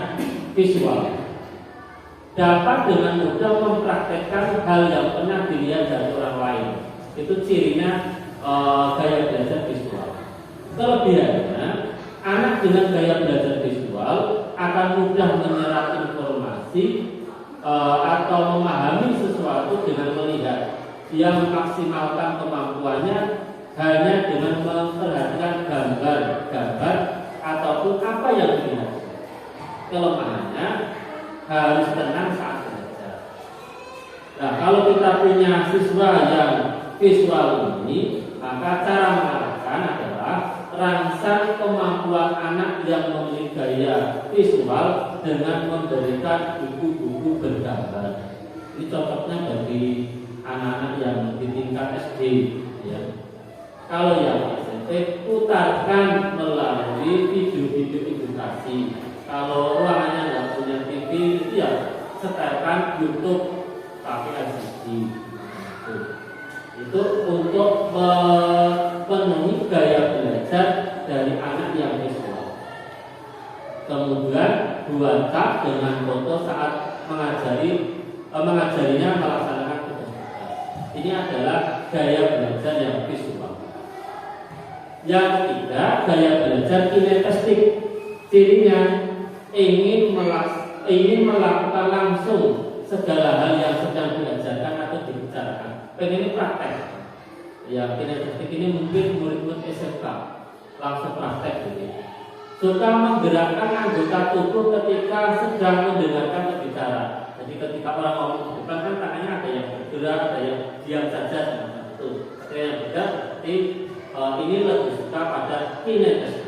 Speaker 3: visual. dapat dengan mudah mempraktekkan hal yang pernah dilihat dari orang lain. Itu cirinya gaya belajar visual. Kelebihannya, anak dengan gaya belajar visual akan mudah menyerap informasi atau memahami sesuatu dengan melihat. Dia memaksimalkan kemampuannya hanya dengan memperhatikan gambar-gambar ataupun apa yang dilihat. Kelemahannya, harus tenang saat belajar. Nah, kalau kita punya siswa yang visual ini, maka cara mengarahkan adalah rangsang kemampuan anak yang memiliki gaya visual dengan memberikan buku-buku bergambar. Ini cocoknya bagi anak-anak yang di tingkat SD. Ya. Kalau yang SMP, putarkan melalui video-video edukasi. Kalau ruangannya nggak punya TV, ya setelkan YouTube pakai LCD. Itu untuk memenuhi gaya belajar dari anak yang visual. Kemudian buat tab dengan foto saat mengajarinya melaksanakan tugas-tugas. Ini adalah gaya belajar yang visual. Yang ketiga, gaya belajar kinestetik. Cirinya ingin melakukan langsung segala hal yang sedang diajarkan atau dibicarakan. Pengen praktek. Ya, kinestetik ini mungkin murid-murid SMK langsung praktek gitu. Suka menggerakkan anggota tubuh ketika sedang mendengarkan berbicara. Jadi ketika orang ngomong di depan kan tangannya ada yang bergerak, ada yang diam saja semacam itu. Ada yang tidak, seperti ini lebih suka pada kinestetik.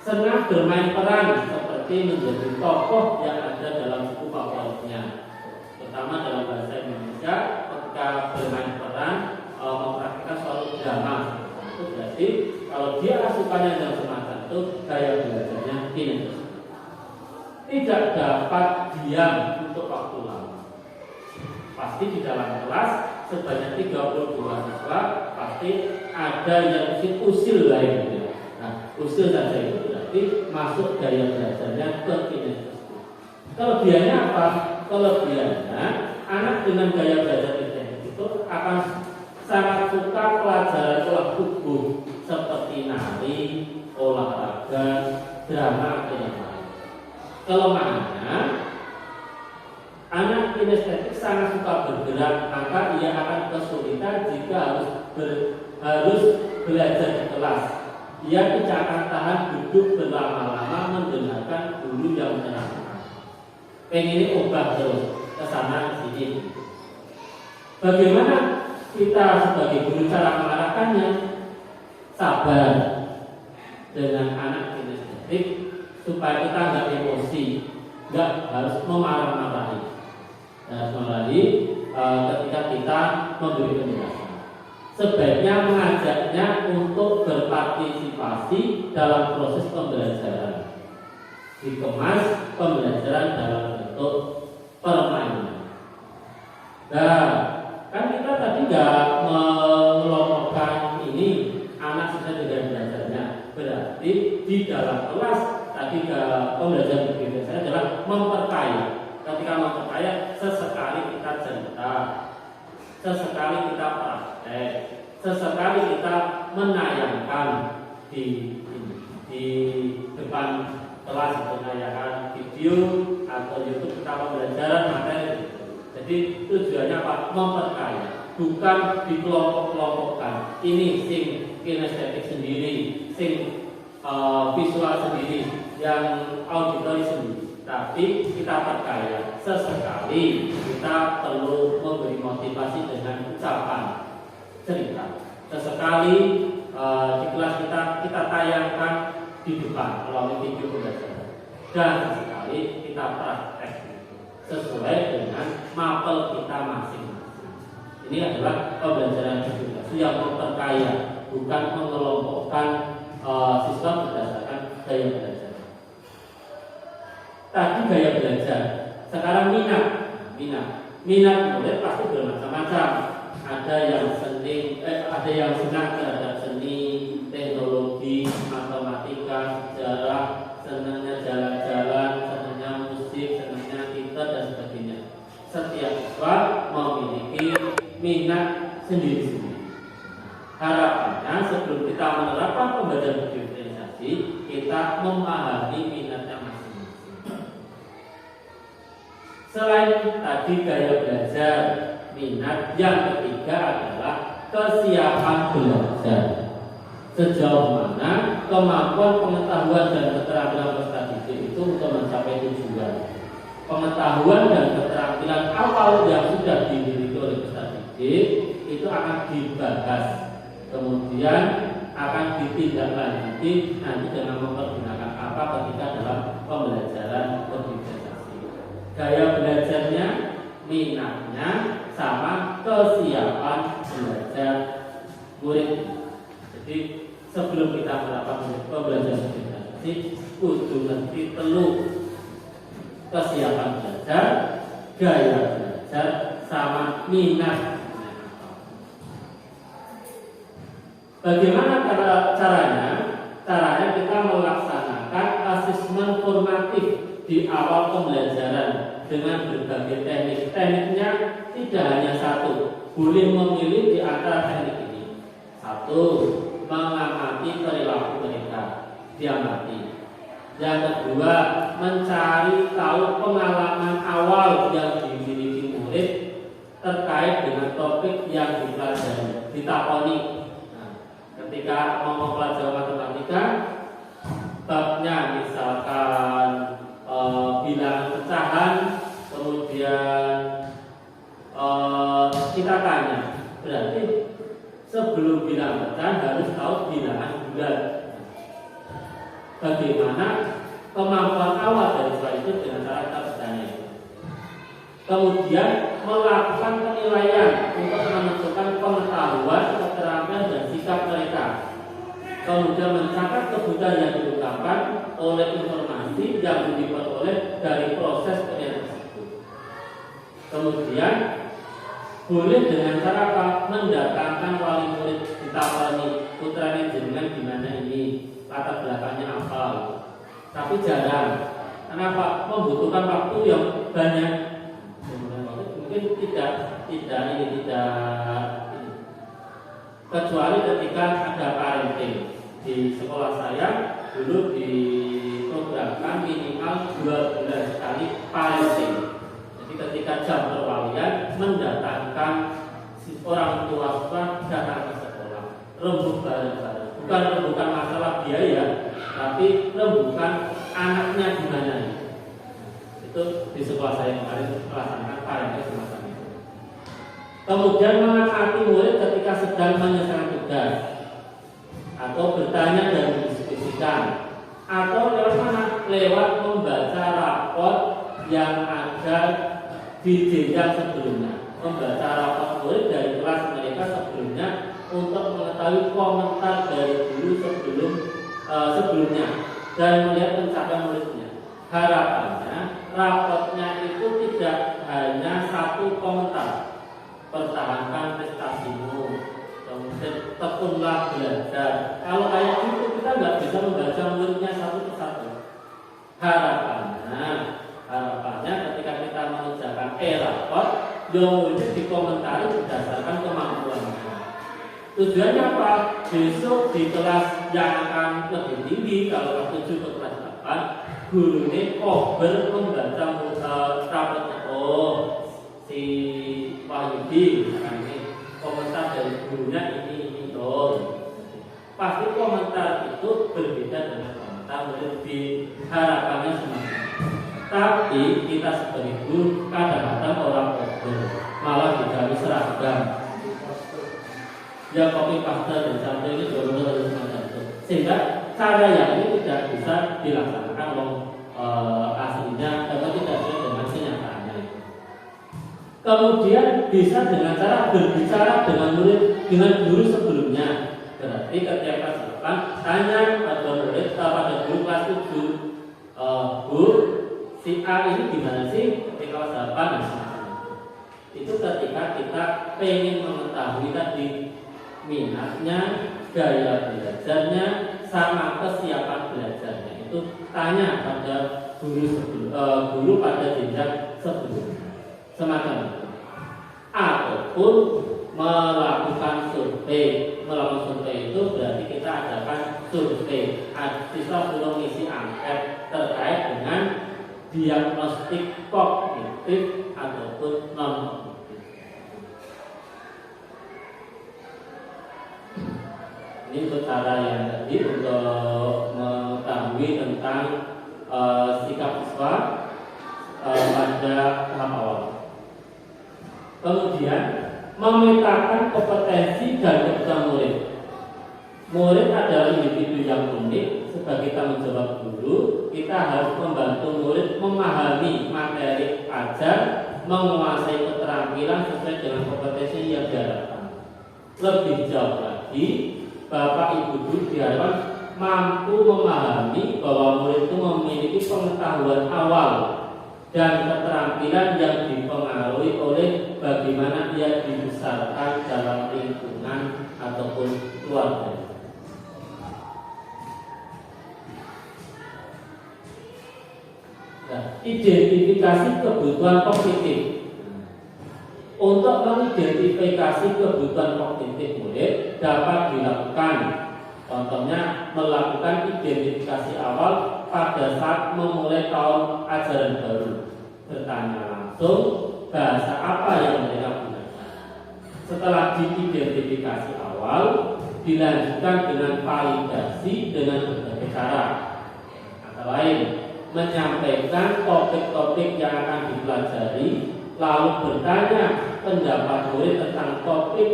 Speaker 3: Senang bermain peran seperti menjadi tokoh yang ada dalam buku favoritnya, terutama dalam bahasa Indonesia. Ketika bermain peran, mempraktikkan suatu drama, itu berarti kalau dia asupannya dalam semacam itu, gaya belajarnya kinestetik. Tidak dapat diam untuk waktu lama. Pasti di dalam kelas sebanyak 32 siswa pasti ada yang usil lain. Nah, usil saja itu masuk gaya belajarnya ke kinestetik. Kelebihannya apa? Kelebihannya anak dengan gaya belajar kinestetik itu akan sangat suka pelajaran olah tubuh seperti nari, olahraga, drama, dan yang lain. Kelemahannya, anak kinestetik sangat suka bergerak, maka ia akan kesulitan jika harus belajar di kelas. Ia tidak akan tahan duduk berlama-lama mendengarkan guru yang menerangkan. Pengen ubah terus ke sana sini. Bagaimana kita sebagai guru cara mengarahkannya? Sabar dengan anak kinestetik supaya kita nggak emosi, nggak harus memarah-marahi. Ketika kita memberi penjelasan. Sebaiknya mengajaknya untuk berpartisipasi dalam proses pembelajaran. Dikemas pembelajaran dalam bentuk permainan. Nah, kan kita tadi nggak mengelompokkan ini anak sudah dengan belajarnya. Berarti di dalam kelas tadi pembelajaran berbeda adalah memperkaya. Ketika memperkaya, sesekali kita cerita, sesekali kita praktek, sesekali kita menayangkan di depan kelas, menayangkan video atau YouTube kita pembelajaran materi. Jadi tujuannya apa? Memperkaya, bukan dikelompok-kelompokkan. Ini sing kinestetik sendiri, sing visual sendiri, yang auditori sendiri. Tapi kita perkaya. Sesekali kita perlu memberi motivasi dengan ucapan, cerita. Sesekali di kelas kita tayangkan di depan melalui video pembelajaran. Dan sesekali kita praktek sesuai dengan mapel kita masing-masing. Ini adalah pembelajaran edukasi yang memperkaya, bukan mengelompokkan siswa berdasarkan gaya belajar. Tadi gaya belajar, sekarang minat murid pasti bermacam-macam. Ada yang senang terhadap seni, teknologi, matematika, sejarah, senangnya jalan-jalan, senangnya musik, senangnya teater, dan siswa memiliki minat sendiri-sendiri. Harapannya sebelum kita menerapkan pembelajaran diferensiasi, kita memahami minatnya masing-masing. Selain tadi gaya belajar, minat yang ketiga adalah kesiapan belajar. Sejauh mana kemampuan pengetahuan dan keterampilan peserta didik itu untuk mencapai tujuan. Pengetahuan dan keterampilan awal yang sudah dimiliki oleh peserta didik itu akan dibahas, kemudian akan ditindaklanjuti nanti dengan mempergunakan apa ketika dalam pembelajaran berdifferensiasi. Gaya belajarnya, minatnya, sama kesiapan belajar murid. Jadi sebelum kita melakukan pembelajaran berdifferensiasi, kudu ngerti telu: kesiapan belajar, gaya belajar, sama minat. Bagaimana caranya? Caranya kita melaksanakan asesmen formatif di awal pembelajaran dengan berbagai teknik. Tekniknya tidak hanya satu, boleh memilih di antara teknik ini. Satu, mengamati perilaku mereka, diamati. Yang kedua, mencari tahu pengalaman awal yang dimiliki murid terkait dengan topik yang dipelajari, ditakoni. Ketika mau mempelajari matematika, babnya misalkan bilangan pecahan, kemudian kita tanya, berarti sebelum bilangan pecahan harus tahu bilangan bulan. Bagaimana kemampuan awal dari soal itu dengan cara kita bertanya. Kemudian melakukan penilaian untuk menentukan pengetahuan, keterampilan dan sikap mereka. Kemudian mencatat kebutuhan yang diungkapkan oleh informasi yang diperoleh dari proses penilaian tersebut. Kemudian boleh dengan cara apa? Mendatangkan wali murid, ditawari, putranya jenengan gimana ini, latar belakangnya apa. Tapi jarang. Kenapa? Membutuhkan waktu yang banyak. Mungkin tidak kecuali ketika ada parenting. Di sekolah saya dulu diprogramkan minimal 2 bulan sekali parenting. Jadi ketika jam perwalian mendatangkan orang tua siswa datang ke sekolah, rembuk bareng-bareng. Bukan masalah biaya, tapi rembukan anaknya gimana. Itu di sekolah saya kemarin melaksanakan parenting semacam itu. Kemudian mengamati murid ketika sedang menyelesaikan tugas, atau bertanya dan mendiskusikan, atau lewat mana? Lewat membaca rapor yang ada di jenjang sebelumnya, membaca rapor murid dari kelas mereka sebelumnya untuk mengetahui komentar dari guru sebelumnya dan melihat pencapaian muridnya. Harapannya raportnya itu tidak hanya satu komentar, pertahankan prestasimu, kemudian tekunlah belajar. Kalau kayak gitu kita nggak bisa membaca muridnya satu persatu. Harapannya ketika kita mengerjakan raport, yang murid dikomentari berdasarkan kemampuannya. Tujuannya apa? Besok di kelas yang akan lebih tinggi, kalau kelas 7 ke kelas 8, guru ini membaca raportnya. Oh, si Wahyudi misalkan ini komentar dari gurunya ini loh. Pasti komentar itu berbeda dengan komentar murid, harapannya semacam. Tapi kita sebagai guru kadang-kadang orang bodoh, malah dikali seragam. Ya copy paste dan sampai ini benar-benar semacam itu. Sehingga cara yang ini tidak bisa dilaksanakan aslinya, karena tidak sesuai dengan kenyataannya. Kemudian bisa dengan cara berbicara dengan murid, dengan guru sebelumnya. Berarti ketika kelas 8 tanya pada murid, pada guru kelas 7, Bu, si A ini gimana sih ketika kelas 8 dan semacam itu. Ketika kita pengen mengetahui tadi minatnya, gaya belajarnya, sama kesiapan belajarnya, itu tanya pada guru pada jenjang sebelumnya, semacam itu. ataupun melakukan survei. Melakukan survei itu berarti kita adakan survei. Siswa perlu mengisi angket terkait dengan diagnostik kognitif ataupun non kognitif. Ini untuk cara yang tadi untuk mengetahui tentang sikap siswa pada tahap awal. Kemudian memetakan kompetensi dan kebutuhan murid. Murid adalah individu yang unik. Sebagai tanggung jawab guru, kita harus membantu murid memahami materi ajar, menguasai keterampilan sesuai dengan kompetensi yang diharapkan. Lebih jauh lagi, Bapak Ibu guru diharapkan mampu memahami bahwa murid itu memiliki pengetahuan awal dan keterampilan yang dipengaruhi oleh bagaimana dia dibesarkan dalam lingkungan ataupun keluarga. Nah, identifikasi kebutuhan kognitif. Untuk mengidentifikasi kebutuhan kognitif murid dapat dilakukan. Contohnya melakukan identifikasi awal pada saat memulai tahun ajaran baru. Bertanya langsung bahasa apa yang mereka gunakan. Setelah diidentifikasi awal, dilanjutkan dengan validasi dengan berbagai cara. Antara lain, menyampaikan topik-topik yang akan dipelajari, lalu bertanya pendapat murid tentang topik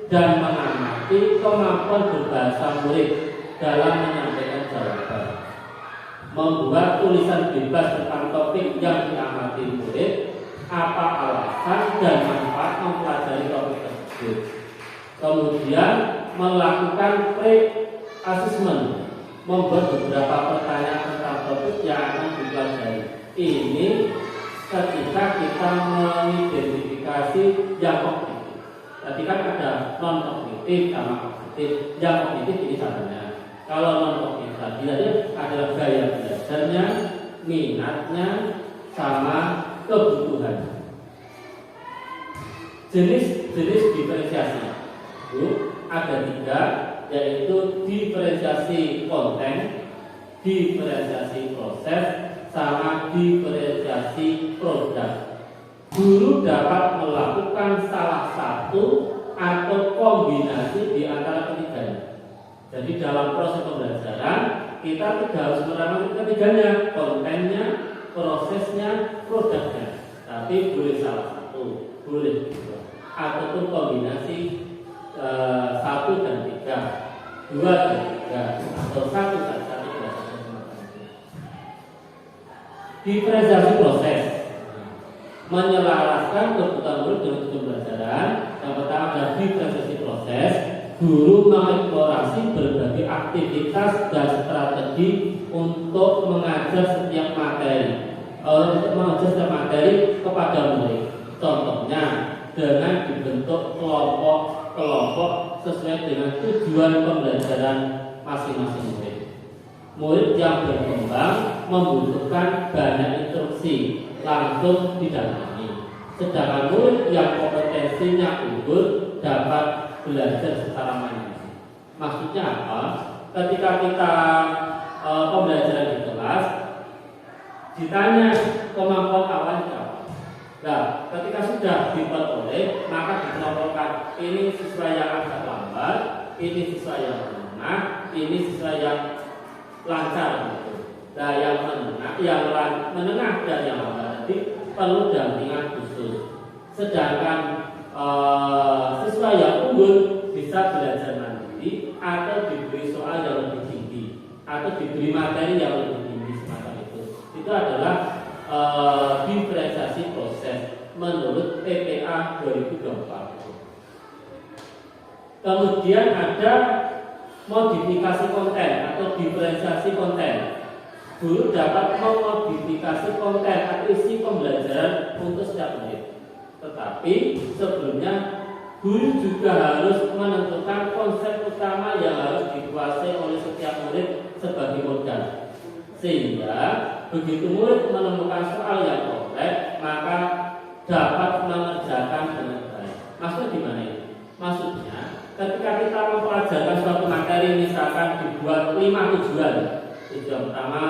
Speaker 3: dan mengamati kemampuan berbahasa murid dalam menyampaikan jawaban. Membuat tulisan bebas tentang topik yang diamati murid, apa alasan dan manfaat mempelajari topik tersebut. Kemudian melakukan pre-assessment, membuat beberapa pertanyaan tentang topik yang akan dipelajari. Ini ketika kita mengidentifikasi yang kognitif. Tadi kan ada non kognitif sama kognitif. Yang kognitif ini caranya. Kalau non kognitif tadi adalah gaya belajarnya, minatnya, sama kebutuhan. Jenis diferensiasi itu ada 3, yaitu diferensiasi konten, diferensiasi proses, sama diferensiasi produk. Guru dapat melakukan salah satu atau kombinasi di antara ketiganya. Jadi dalam proses pembelajaran kita tidak harus menerapkan ketiganya, kontennya, prosesnya, produknya. Tapi boleh salah satu, boleh dua, ataupun kombinasi 1 dan 3, 2 dan 3, atau 1 dan 1 berdasarkan kemampuan. Diferensiasi proses menyelaraskan kebutuhan murid dengan tujuan pembelajaran. Yang pertama adalah diferensiasi proses. Guru mengeksplorasi berbagai aktivitas dan strategi untuk mengajar setiap materi, kepada murid. Contohnya dengan dibentuk kelompok sesuai dengan tujuan pembelajaran masing-masing murid. Murid yang berkembang membutuhkan banyak instruksi langsung didampingi. Sedangkan murid yang kompetensinya unggul dapat belajar secara mandiri. Maksudnya apa? Ketika kita pembelajaran di kelas, ditanya kemampuan awalnya apa? Nah, ketika sudah diperoleh, maka dikelompokkan ini siswa yang agak lambat, ini siswa yang menengah, ini siswa yang lancar gitu. Nah, yang menengah dan yang lambat tadi perlu dampingan khusus. Sedangkan siswa yang unggul bisa belajar mandiri atau diberi soal yang lebih tinggi atau diberi materi yang lebih tinggi semacam itu. Itu adalah diferensiasi proses menurut PPA 2024. Kemudian ada modifikasi konten atau diferensiasi konten. Guru dapat memodifikasi konten atau isi pembelajaran untuk setiap murid. Tetapi sebelumnya guru juga harus menentukan konsep utama yang harus dikuasai oleh setiap murid sebagai modal. Sehingga begitu murid menemukan soal yang kompleks, maka dapat mengerjakan dengan baik. Maksudnya gimana ini? Maksudnya ketika kita mempelajarkan suatu materi, misalkan dibuat 5 tujuan. Tujuan pertama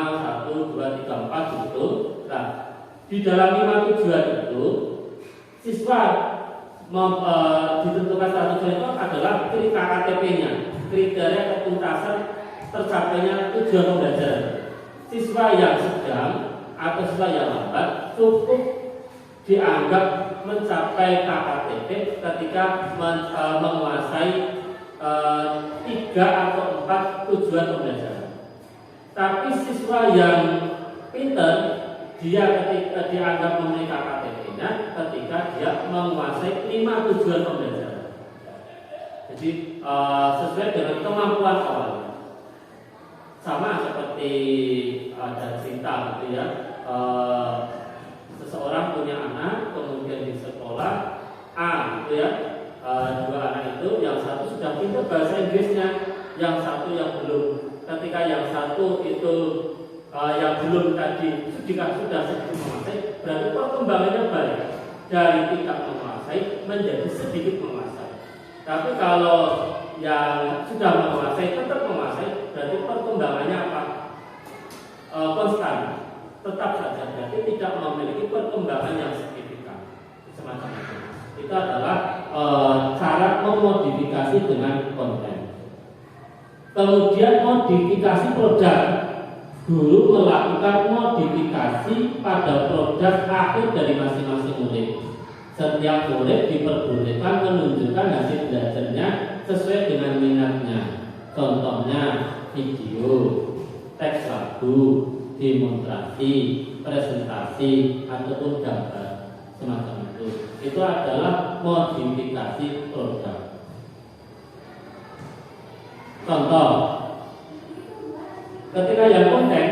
Speaker 3: 1, 2, 3, 4 gitu. Nah, di dalam 5 tujuan itu siswa ditentukan satu tujuan itu adalah KKTP-nya, kriteria ketuntasan tercapainya tujuan pembelajaran. Siswa yang sedang atau siswa yang lambat cukup dianggap mencapai KKTP ketika menguasai 3 atau 4 tujuan pembelajaran. Tapi siswa yang pintar dia ketika dianggap memiliki KKTP-nya ketika dia menguasai 5 tujuan pembelajaran. Jadi sesuai dengan kemampuan awalnya. Sama seperti ada cinta gitu ya. Seseorang punya anak, kemudian di sekolah A gitu ya. 2 anak itu, yang satu sudah pintar bahasa Inggrisnya, yang satu yang belum. Ketika yang satu itu yang belum tadi sudah sedikit menguasai, berarti perkembangannya baik dari tidak menguasai menjadi sedikit menguasai. Tapi kalau yang sudah menguasai tetap menguasai, berarti perkembangannya apa? Konstan, tetap saja, berarti tidak memiliki perkembangan yang signifikan semacam itu. Itu adalah cara memodifikasi dengan konten. Kemudian modifikasi produk. Guru melakukan modifikasi pada produk akhir dari masing-masing murid. Setiap murid diperbolehkan menunjukkan hasil belajarnya sesuai dengan minatnya. Contohnya video, teks lagu, demonstrasi, presentasi, ataupun gambar semacam itu. Itu adalah modifikasi produk. Contoh, ketika yang konten,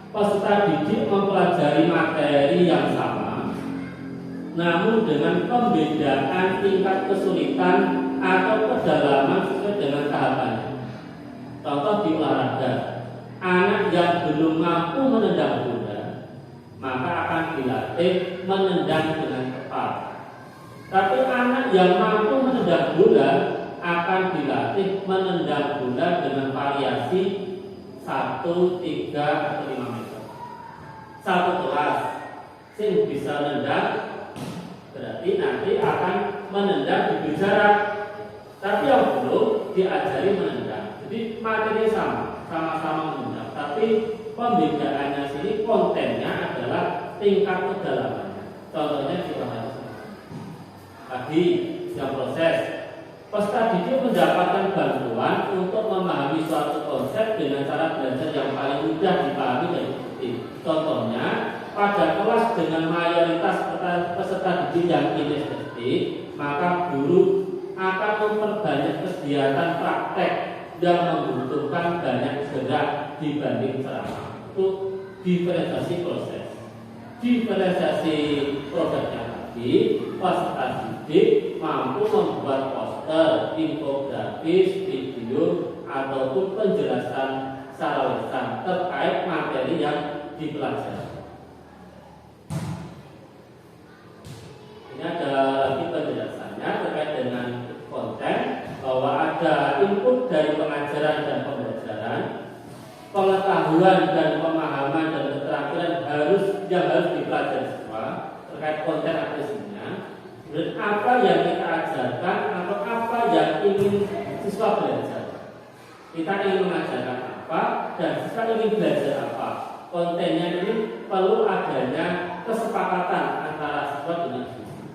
Speaker 3: peserta didik mempelajari materi yang sama, namun dengan pembedaan tingkat kesulitan atau kedalaman sesuai dengan tahapannya. Contoh di olahraga, anak yang belum mampu menendang bola, maka akan dilatih menendang dengan tepat. Tapi anak yang mampu menendang bola akan dilatih menendang bola dengan variasi 1, 3, atau 5 meter. Satu kelas sing bisa nendang berarti nanti akan menendang di jarak. Tapi yang belum diajari menendang. Jadi materi sama-sama menendang. Tapi pembedaannya sini kontennya adalah tingkat kedalamannya. Contohnya kita harus tadi yang proses. Peserta didik mendapatkan bantuan untuk memahami suatu konsep dengan cara belajar yang paling mudah dipahami dan diikuti. Contohnya, pada kelas dengan mayoritas peserta didik yang kinestetik, maka guru akan memperbanyak kegiatan praktek yang membutuhkan banyak gerak dibanding ceramah. Itu diferensiasi proses. Diferensiasi produknya tadi, peserta didik mampu membuat poster, infografis, video, ataupun penjelasan secara lisan terkait materi yang dipelajari. Ini ada lagi penjelasannya terkait dengan konten, bahwa ada input dari pengajaran dan pembelajaran, pengetahuan dan pemahaman dan keterampilan yang harus dipelajari siswa terkait konten akuisisinya, dan apa yang kita ajarkan atau apa yang ingin siswa belajar. Kita ingin mengajarkan apa dan siswa ingin belajar apa. Kontennya ini perlu adanya kesepakatan antara siswa dengan siswa.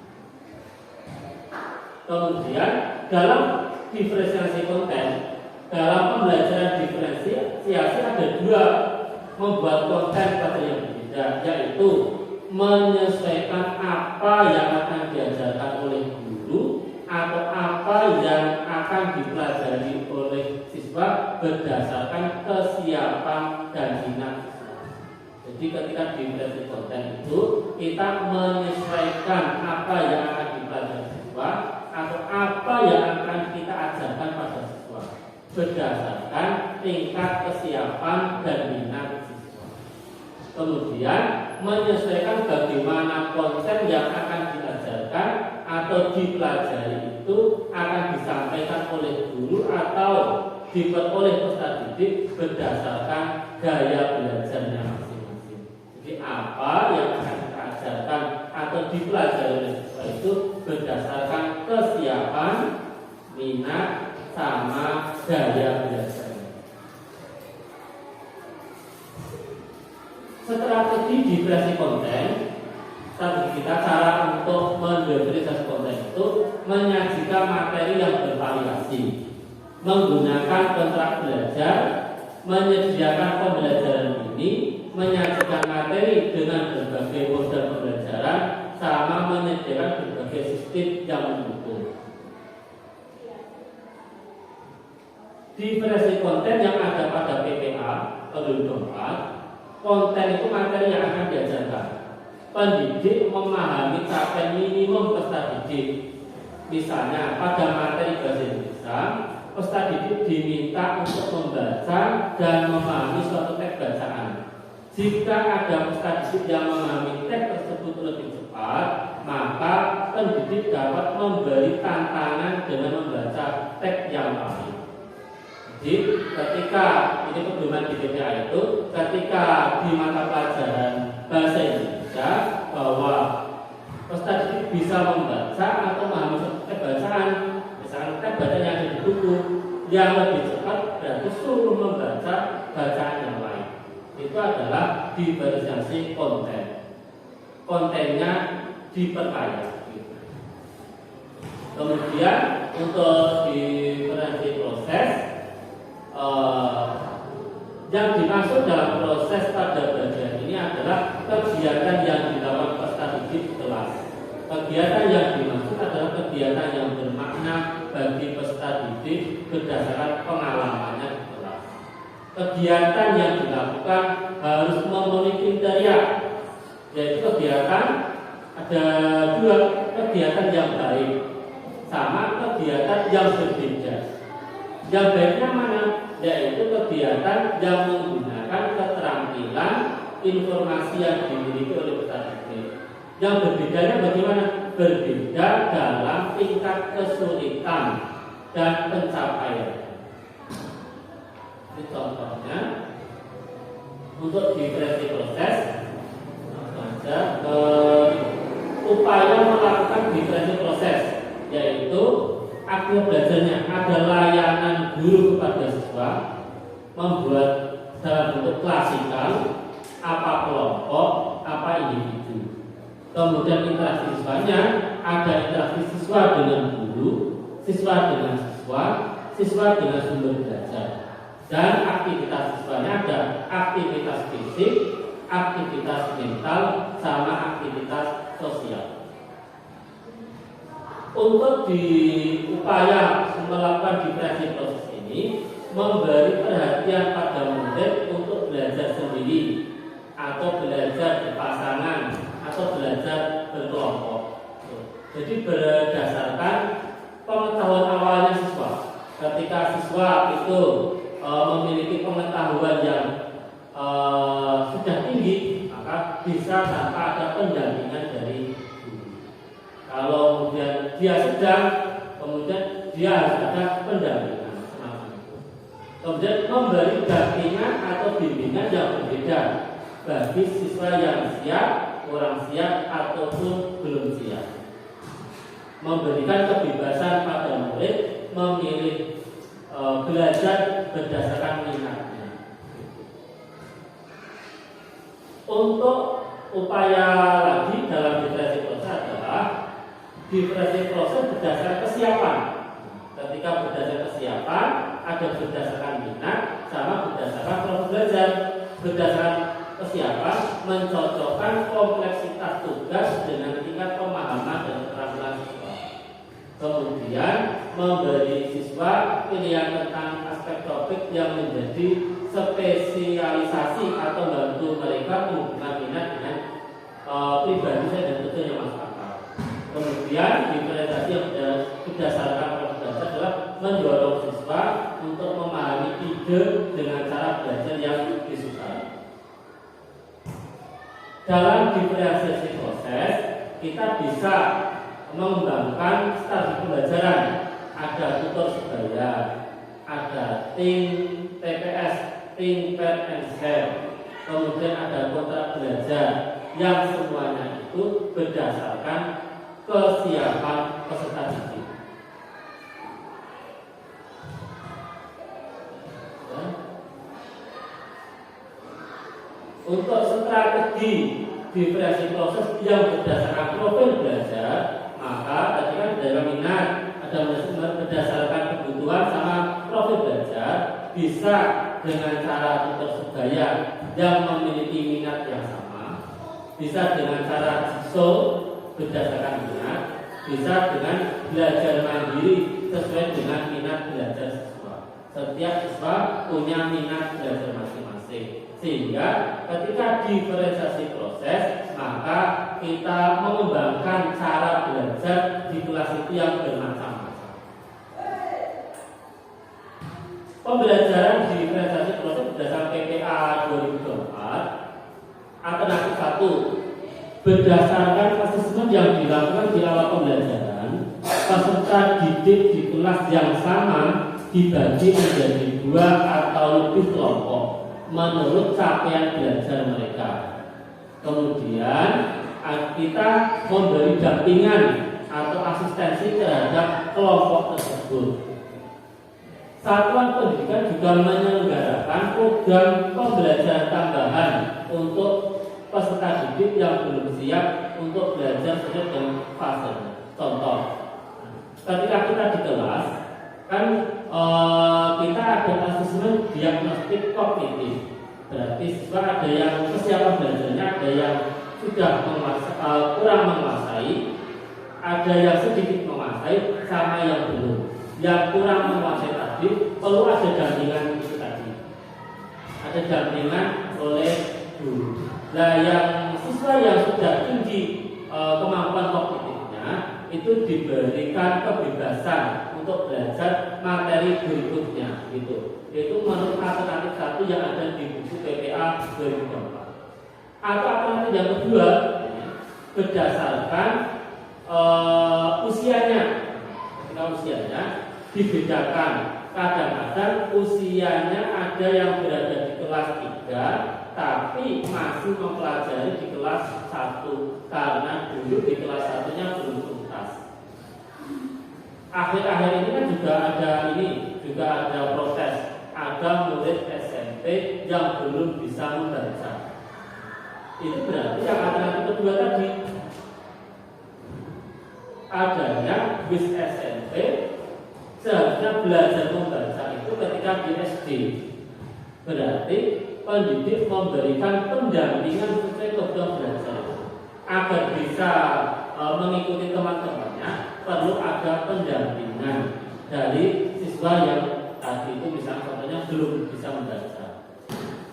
Speaker 3: Kemudian dalam diferensiasi konten, dalam pembelajaran diferensiasi ada 2 membuat konten pada yang berbeda, yaitu menyesuaikan apa yang akan diajarkan oleh guru atau apa yang akan dipelajari oleh siswa berdasarkan kesiapan dan minat siswa. Jadi ketika diferensiasi konten itu kita menyesuaikan apa yang akan dipelajari siswa atau apa yang akan kita ajarkan pada siswa berdasarkan tingkat kesiapan dan minat siswa. Kemudian menyesuaikan bagaimana konten yang akan diajarkan atau dipelajari itu akan disampaikan oleh guru atau dibuat oleh peserta didik berdasarkan gaya belajarnya masing-masing. Jadi apa yang akan kita ajarkan atau dipelajari oleh siswa itu berdasarkan kesiapan, minat, sama gaya belajarnya. Strategi diferensiasi konten, strategi kita cara untuk mendiferensiasi konten itu menyajikan materi yang bervariasi, menggunakan kontrak belajar, menyediakan pembelajaran ini, menyajikan materi dengan berbagai model pembelajaran, sama menyediakan berbagai sistem yang mendukung. Diferensiasi konten yang ada pada PPA Modul 4, konten itu materi yang akan diajarkan. Pendidik memahami capaian minimum peserta didik. Misalnya pada materi bahasa Indonesia, peserta didik diminta untuk membaca dan memahami suatu teks bacaan. Jika ada peserta didik yang memahami teks tersebut lebih cepat, maka pendidik dapat memberi tantangan dengan membaca teks yang lain. Jadi ketika ini pedoman di PPA itu, ketika di mata pelajaran bahasa Indonesia bahwa peserta didik bisa membaca atau memahami teks bacaan, misalkan teks bacaan yang ada di buku, yang lebih cepat berarti suruh membaca bacaan yang lain. Itu adalah diferensiasi konten. Kontennya diperkaya. Kemudian untuk diferensiasi proses, yang dimaksud dalam proses pada belajar ini adalah kegiatan yang dilakukan peserta didik di kelas. Kegiatan yang dimaksud adalah kegiatan yang bermakna bagi peserta didik berdasarkan pengalamannya di kelas. Kegiatan yang dilakukan harus memenuhi kriteria, yaitu kegiatan ada dua, kegiatan yang baik sama kegiatan yang berbeda. Yang baiknya mana? Yaitu kegiatan yang menggunakan keterampilan informasi yang dimiliki oleh peserta didik. Yang berbedanya bagaimana? Berbeda dalam tingkat kesulitan dan pencapaian. Ini contohnya untuk diferensiasi proses. Upaya melakukan diferensiasi proses, yaitu akhir belajarnya ada layanan guru kepada siswa, membuat dalam bentuk klasikal, apa kelompok, apa individu. Kemudian interaksi siswanya ada interaksi siswa dengan guru, siswa dengan siswa, siswa dengan sumber belajar. Dan aktivitas siswanya ada aktivitas fisik, aktivitas mental, sama aktivitas sosial. Untuk upaya melakukan diferensiasi proses ini, memberi perhatian pada murid untuk belajar sendiri, atau belajar berpasangan, atau belajar berkelompok. Jadi berdasarkan pengetahuan awalnya siswa. Ketika siswa itu memiliki pengetahuan yang sudah tinggi, maka bisa tanpa ada pendampingan dari guru. Kalau kemudian dia sedang, kemudian dia harus ada pendampingan semacam itu. Kemudian memberi dampingan atau bimbingan yang berbeda bagi siswa yang siap, kurang siap, ataupun belum siap. Memberikan kebebasan pada murid memilih belajar berdasarkan minatnya. Untuk upaya lagi dalam diferensiasi proses adalah diferensiasi proses berdasarkan kesiapan. Ketika berdasarkan kesiapan, ada berdasarkan minat, sama berdasarkan proses belajar. Berdasarkan kesiapan mencocokkan kompleksitas tugas dengan tingkat pemahaman dan keterampilan siswa. Kemudian memberi siswa pilihan tentang aspek topik yang menjadi spesialisasi atau bantu mereka menghubungkan minat dengan pribadi dan tujuan yang masuk akal. Kemudian diferensiasi yang berdasarkan proses belajar adalah mendorong siswa untuk memahami ide dengan cara belajar yang disukai. Dalam diferensiasi proses, kita bisa mengembangkan strategi pembelajaran. Ada tutor sebaya, ada tim TPS, tim Pet and Share, kemudian ada kontrak belajar, yang semuanya itu berdasarkan kesiapan peserta didik. Untuk strategi diferensiasi proses yang berdasarkan profil belajar, maka tadi kan ada minat, ada berdasarkan kebutuhan sama profil belajar, bisa dengan cara tutor sebaya yang memiliki minat yang sama, bisa dengan cara jigsaw berdasarkan minat, bisa dengan belajar mandiri sesuai dengan minat belajar siswa. Setiap siswa punya minat belajar masing-masing. Sehingga ketika diferensiasi proses, maka kita mengembangkan cara belajar di kelas itu yang bermacam-macam. Pembelajaran diferensiasi proses berdasarkan PPA 2024, alternatif 1, berdasarkan asesmen yang dilakukan di awal pembelajaran, peserta didik di kelas yang sama dibagi menjadi 2 atau lebih kelompok menurut capaian belajar mereka. Kemudian kita memberi dampingan atau asistensi terhadap kelompok tersebut. Satuan pendidikan juga menyelenggarakan program pembelajaran tambahan untuk peserta didik yang belum siap untuk belajar sesuai dengan fasenya. Contoh, ketika kita di kelas kan kita ada asesmen diagnostik kognitif. Berarti siswa ada yang kesiapan belajarnya, ada yang sudah kurang menguasai, ada yang sedikit menguasai, sama yang belum. Yang kurang menguasai tadi perlu ada dampingan itu tadi. Ada dampingan oleh guru. Nah, yang siswa yang sudah tinggi kemampuan kognitifnya itu diberikan kebebasan untuk belajar materi berikutnya, gitu. Itu menurut alternatif 1 yang ada di buku PPA 2024. Atau alternatif yang kedua, berdasarkan usianya. Ketika usianya dibedakan, kadang-kadang usianya ada yang berada di kelas 3 tapi masih mempelajari di kelas 1 karena dulu di kelas 1-nya belum tuntas. Akhir-akhir ini kan juga ada protes, ada murid SMP yang belum bisa membaca. Itu berarti yang alternatif kedua tadi, adanya bis SMP seharusnya belajar membaca itu ketika di SD. Berarti pendidik memberikan pendampingan sesuai kebutuhan belajar. Agar bisa mengikuti teman-temannya, perlu ada pendampingan dari siswa yang tadi itu misalnya contohnya belum bisa membaca.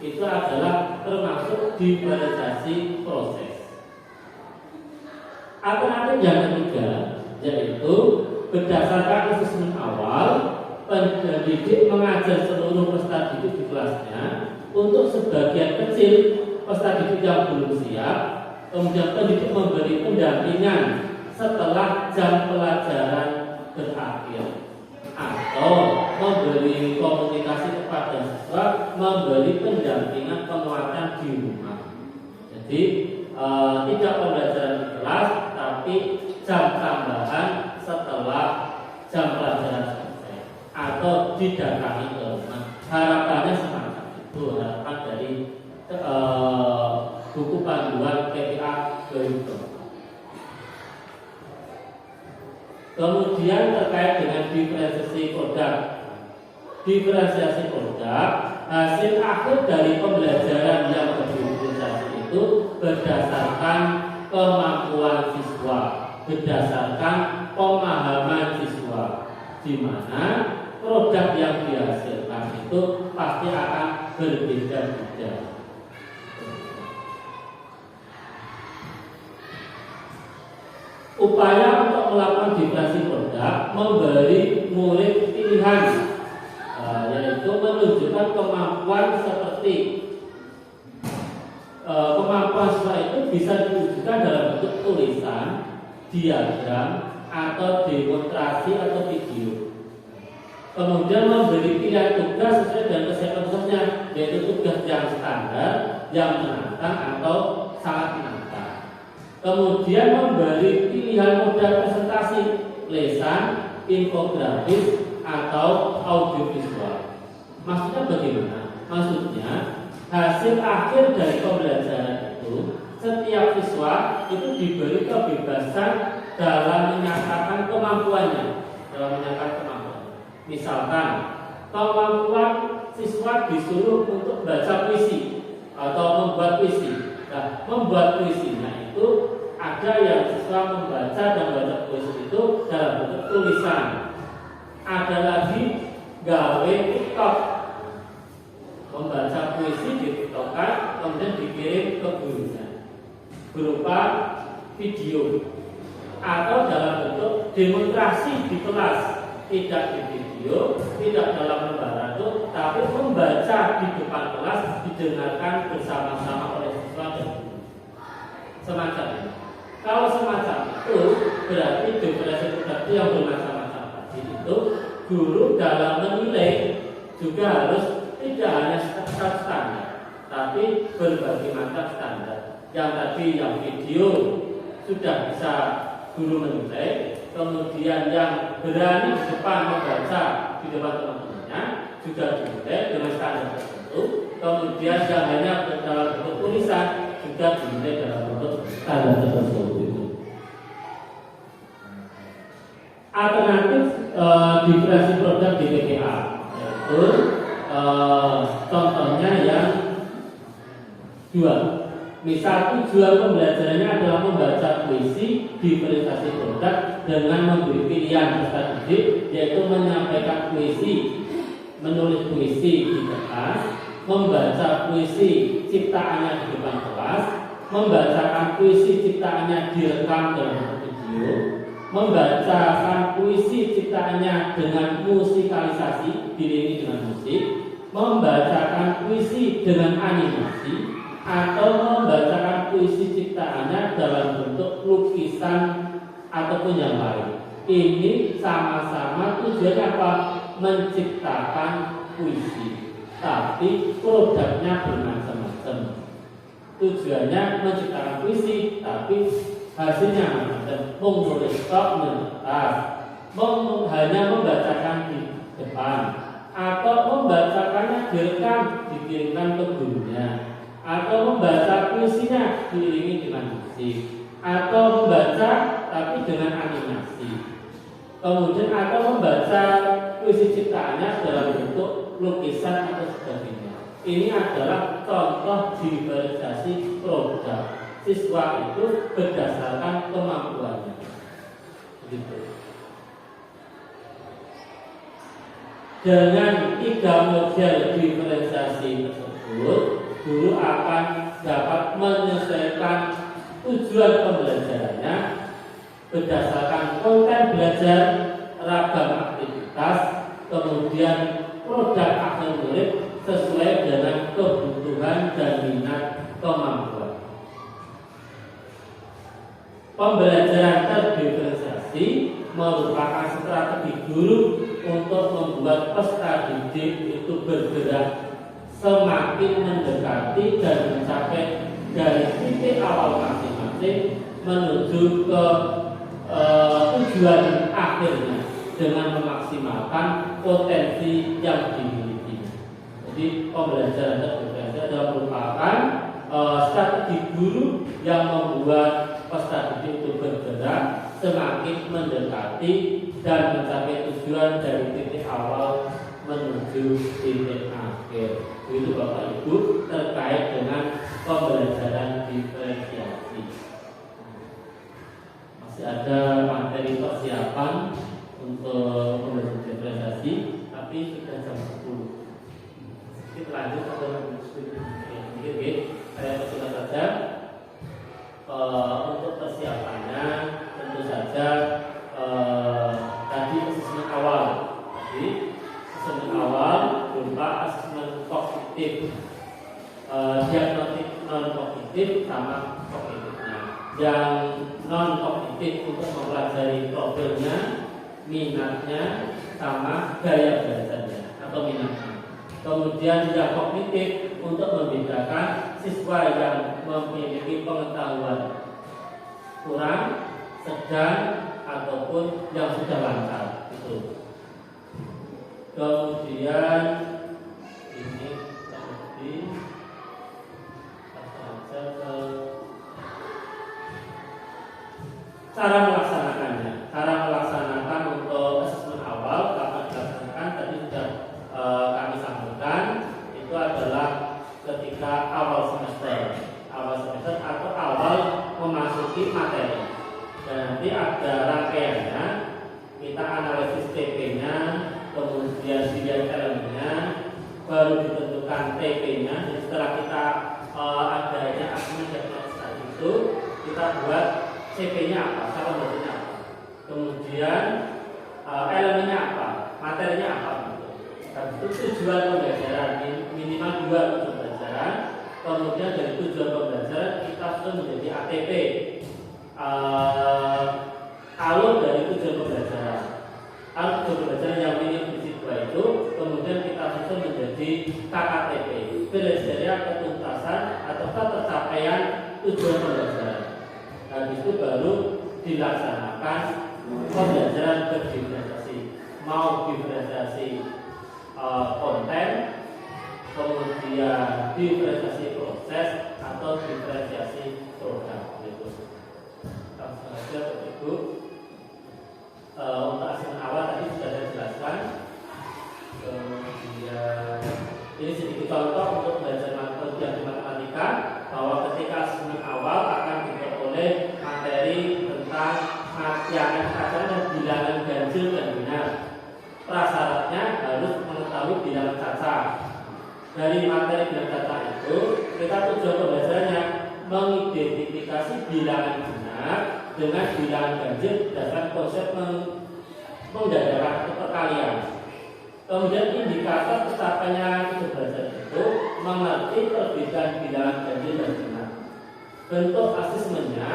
Speaker 3: Itu adalah termasuk diferensiasi proses. Alternatif yang ketiga yaitu berdasarkan asesmen awal, pendidik mengajar seluruh peserta didik di kelasnya. Untuk sebagian kecil peserta didik yang belum siap, kemudian pendidik memberi pendampingan setelah jam pelajaran berakhir, atau memberi komunikasi kepada siswa, memberi pendampingan penguatan di rumah. Jadi tidak pembelajaran di kelas, tapi jam tambahan setelah jam pelajaran selesai, atau didatangi ke rumah. Harapannya semacam itu, harapan dari buku panduan PPA 2024. Kemudian terkait dengan diferensiasi produk. Diferensiasi produk, hasil akhir dari pembelajaran yang berdiferensiasi itu berdasarkan kemampuan siswa, berdasarkan pemahaman siswa, di mana produk yang dihasilkan itu pasti akan berbeda-beda. Upaya untuk melakukan diferensiasi produk memberi murid pilihan, yaitu menunjukkan kemampuan seperti kemampuan siswa itu bisa diwujudkan dalam bentuk tulisan, diagram, atau demonstrasi atau video. Kemudian memberi pilihan tugas sesuai dengan kesiapan khususnya, yaitu tugas yang standar, yang menantang atau sangat menantang. Kemudian memberi pilihan modal presentasi, lisan, infografis atau audiovisual. Maksudnya bagaimana? Maksudnya hasil akhir dari pembelajaran itu setiap siswa itu diberi kebebasan dalam menyatakan kemampuannya, Misalkan kemampuan siswa disuruh untuk baca puisi atau membuat puisi. Nah, membuat puisinya itu ada yang siswa membaca dan baca puisi itu dalam bentuk tulisan. Ada lagi gawe TikTok, membaca puisi di TikTokan kemudian dikirim ke gurunya berupa video atau dalam bentuk demonstrasi di kelas, tidak di video, tidak dalam lembaran itu, tapi membaca di depan kelas didengarkan bersama-sama oleh siswa dan guru. Semacam itu. Kalau semacam itu berarti demonstrasi tadi yang bermacam-macam tadi itu guru dalam menilai juga harus tidak hanya standar, tapi berbagai macam standar. Yang tadi yang video sudah bisa guru menilai, kemudian yang berani di depan membaca di depan teman-temannya juga dinilai dengan standar tertentu. Kemudian yang hanya dalam bentuk tulisan juga dinilai dalam bentuk standar tertentu. Alternatif diferensi produk di PPA, yaitu contohnya yang dua. Misal tujuan pembelajarannya adalah membaca puisi diferensiasi produk dengan memberi pilihan peserta didik, yaitu menyampaikan puisi, menulis puisi di kertas, membaca puisi ciptaannya di depan kelas, membacakan puisi ciptaannya direkam dalam video, membacakan puisi ciptaannya dengan musikalisasi diiringi dengan musik, membacakan puisi dengan animasi, atau membacakan puisi ciptaannya dalam bentuk lukisan ataupun yang lain. Ini sama-sama tujuannya apa? Menciptakan puisi, tapi produknya bermacam-macam. Tujuannya menciptakan puisi, tapi hasilnya macam-macam. Menulis tok menertas, hanya membacakan di depan, atau membacakannya direkam dikirimkan ke gurunya, atau membaca puisinya diiringi dengan musik, atau membaca tapi dengan animasi, kemudian atau membaca puisi ciptaannya dalam bentuk lukisan atau sebagainya. Ini adalah contoh diferensiasi produk siswa itu berdasarkan kemampuannya. Begitu. Dengan 3 model diferensiasi tersebut, guru akan dapat menyesuaikan tujuan pembelajarannya berdasarkan konten belajar, ragam aktivitas, kemudian produk akhir murid sesuai dengan kebutuhan dan minat kemampuan. Pembelajaran terdiferensiasi merupakan strategi guru untuk membuat peserta didik itu bergerak semakin mendekati dan mencapai dari titik awal masing-masing menuju ke tujuan akhirnya dengan memaksimalkan potensi yang dimiliki. Jadi pembelajaran terdiferensiasi adalah merupakan strategi guru yang membuat peserta didik itu bergerak semakin mendekati dan mencapai tujuan dari titik awal menuju titik akhir. Itu Bapak Ibu terkait dengan pembelajaran diferensiasi. Masih ada materi persiapan untuk pembelajaran diferensiasi, tapi sudah jam 10. Kita lanjut atau sedikit, saya persilakan saja. Untuk persiapannya tentu saja tadi asesmen awal. Asesmen awal berupa asesmen kognitif, diagnostik non kognitif sama kognitifnya. Yang non kognitif motif untuk mempelajari problemnya, minatnya, sama gaya belajarnya atau minatnya. Kemudian yang kognitif untuk membedakan siswa yang memiliki pengetahuan kurang, sedang, ataupun yang sudah lancar itu. Kemudian ini tadi cara melaksanakannya. Cara melaksanakan untuk asesmen awal dapat dilaksanakan tadi sudah kami sampaikan, itu adalah ketika awal semester atau awal memasuki materi. Dan nanti ada rangkaiannya, kita analisis TP-nya, kemudian dilihat elemennya, baru ditentukan TP-nya. Jadi setelah kita adanya asesmen diagnosis itu, kita buat CP-nya apa, cara membuatnya apa, kemudian elemennya apa, materinya apa gitu. Dan itu tujuan pembelajaran, minimal 2 tujuan pembelajaran. Kemudian dari tujuan pembelajaran kita sudah menjadi ATP, alur dari tujuan pembelajaran. Alur tujuan pembelajaran yang minim di 2 itu, kemudian kita susun menjadi KKTP, kriteria ketuntasan atau tercapaian tujuan pembelajaran. Habis itu baru dilaksanakan pembelajaran berdiferensiasi, mau diferensiasi konten, kemudian diferensiasi proses atau diferensiasi program gitu. Langsung saja begitu. Untuk asesmen awal tadi sudah saya jelaskan. Kemudian ini sedikit contoh untuk belajar matematika, bahwa ketika asesmen awal akan diperoleh materi tentang yang dan bilangan ganjil dan genap. Prasyaratnya harus mengetahui bilangan caca. Dari materi bilangan caca itu, kita tujuan pembelajarannya mengidentifikasi bilangan genap dengan bilangan ganjil berdasarkan konsep menggadakan atau perkalian. Kemudian indikator tercapainya tujuan belajar itu mengerti perbedaan bilangan ganjil dan genap. Bentuk asesmennya,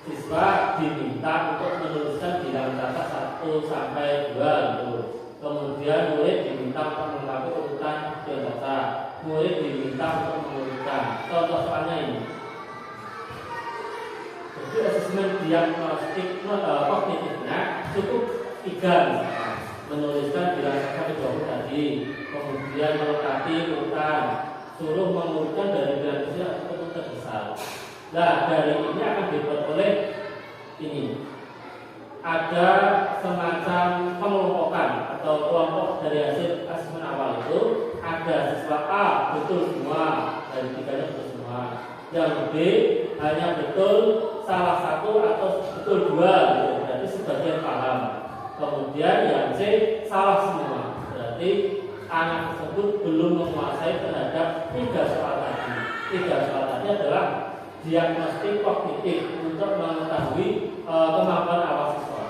Speaker 3: siswa diminta untuk menuliskan bilangan caca 1 sampai 2 gitu. Kemudian murid diminta untuk melengkapi urutan bilangan caca. Murid diminta untuk mengurutkan. Contoh soalnya ini. Jadi asesmen diagnostik kognitifnya cukup 3 misalkan. Menuliskan bilangan caca 20 tadi, kemudian melengkapi urutan, suruh mengurutkan dari bilangan kecil ataupun terbesar. Nah, dari ini akan dibuat oleh ini. Ada semacam pengelompokan atau kelompok dari hasil asesmen awal itu. Ada siswa A betul semua, dari 3-nya betul semua. Yang B hanya betul salah satu atau betul 2, gitu. Berarti sebagian paham. Kemudian yang C salah semua, berarti anak tersebut belum menguasai terhadap 3 soal tadi. 3 soal tadi adalah diagnostik kognitif untuk mengetahui kemampuan awal siswa.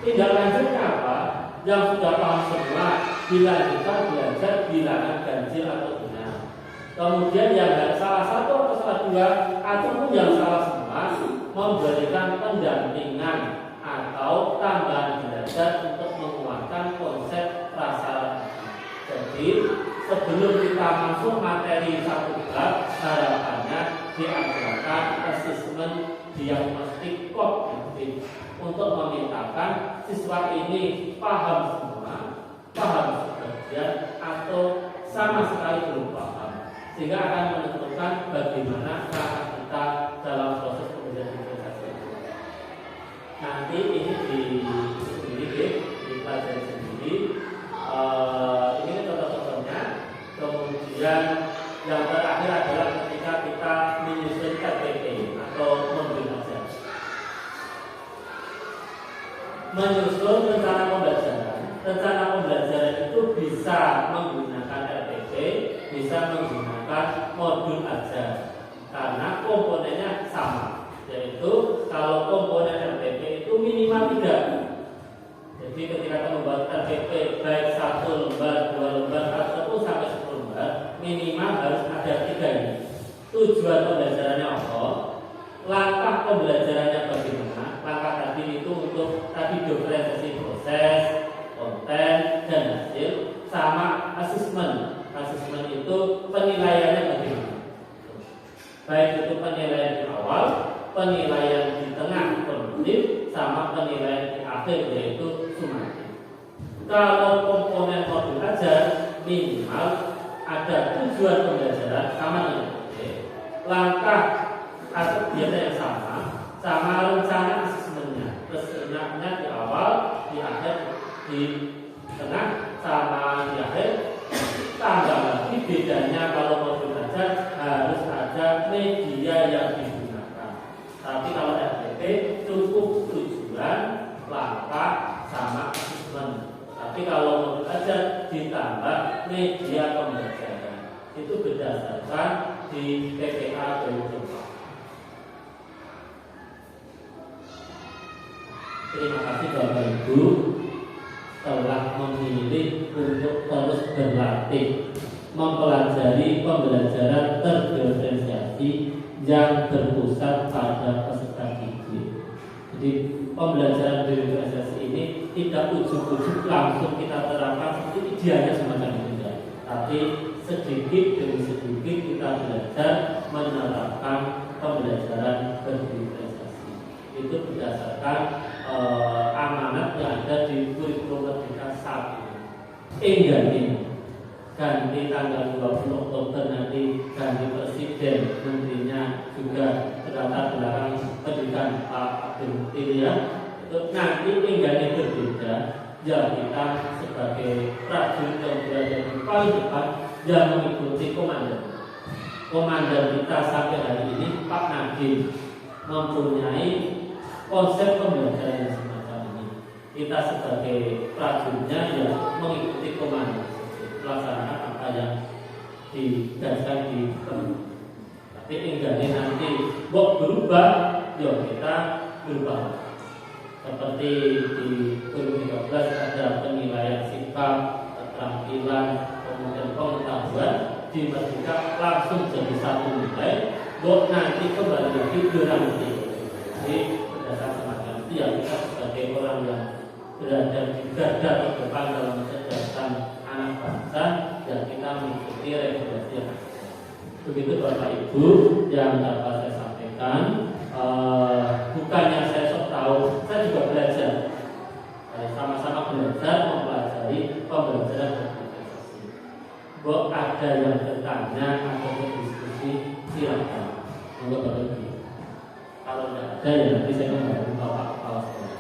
Speaker 3: Tindak lanjutnya apa? Yang sudah paham semua dilanjutkan belajar bilangan ganjil atau genap. Kemudian yang salah satu atau salah 2 ataupun yang salah semua memberikan pendampingan atau tambahan belajar untuk menguatkan konsep prasyarat. Jadi sebelum kita masuk materi 1 bab, harapannya diadakan asesmen diagnostik kognitif untuk memetakan siswa ini paham semua, paham sebagian, atau sama sekali belum paham, sehingga akan menentukan bagaimana cara kita dalam proses pembelajaran diferensiasi. Nanti ini dipelajari sendiri. Ini contoh-contohnya. Kemudian yang terakhir adalah ketika kita menyusun RPP atau memberi ajar. Menyusun rencana pembelajaran. Rencana pembelajaran itu bisa menggunakan RPP, bisa menggunakan modul ajar, karena komponennya sama. Yaitu kalau komponen RPP itu minimal 3. Jadi ketika kita membuat RPP baik 1 lembar, 2 lembar, ataupun sampai 10 lembar, minimal harus ada 3 ini. Tujuan pembelajarannya apa? Langkah pembelajarannya bagaimana? Langkah diferensiasi proses, konten, dan hasil, sama asesmen. Asesmen itu penilaiannya bagaimana? Baik itu penilaian di awal, penilaian di tengah produktif, sama penilaian di akhir yaitu sumatif. Kalau komponen modul ajar minimal ada tujuan pembelajaran sama dengan langkah atau kegiatan yang sama rencana asesmennya. Rencana di awal, di akhir, di tengah, sama di akhir. Tambah lagi bedanya kalau modul ajar harus ada media yang digunakan. Tapi kalau RPP cukup tujuan, langkah, sama asesmen. Tapi kalau modul ajar ditambah media pembelajaran. Itu berdasarkan di PPA 2004. Terima kasih Bapak Ibu telah memilih untuk terus berlatih mempelajari pembelajaran terdiferensiasi yang berpusat pada peserta didik. Jadi pembelajaran diferensiasi ini tidak ujuk-ujuk langsung kita terapkan seperti idealnya semacam itu, tapi sedikit demi sedikit kita belajar menerapkan pembelajaran berdiferensiasi. Itu berdasarkan amanat yang ada di kurikulum Merdeka 1. Ini ganti tanggal 20 Oktober nanti ganti presiden, menterinya juga berlatar belakang pendidikan Pak Abdul Mutia. Nanti ini berbeda. Ya kita sebagai prajurit yang berada di paling depan yang mengikuti komandan. Komandan kita sampai hari ini Pak Nadiem mempunyai konsep pembelajaran yang semacam ini. Kita sebagai prajuritnya yang mengikuti komandan, melaksanakan apa yang digariskan di perut. Tapi enggak nanti berubah, ya kita berubah. Seperti di kurikulum 13 ada penilaian sikap, keterampilan, kemudian pengetahuan, di Merdeka langsung jadi satu nilai. Nanti kembali lagi ke rantai. Jadi berdasarkan semacam itu ya kita sebagai orang yang berada di garda terdepan dalam mencerdaskan anak bangsa, ya kita mengikuti regulasi yang ada. Begitu Bapak Ibu yang dapat saya sampaikan. Bukannya saya sok tahu, saya juga belajar. Sama-sama belajar mempelajari pembelajaran berdiferensiasi. Kalau ada yang bertanya atau berdiskusi, silakan. Kalau tidak ada ya nanti saya kembali Bapak Kepala Sekolah.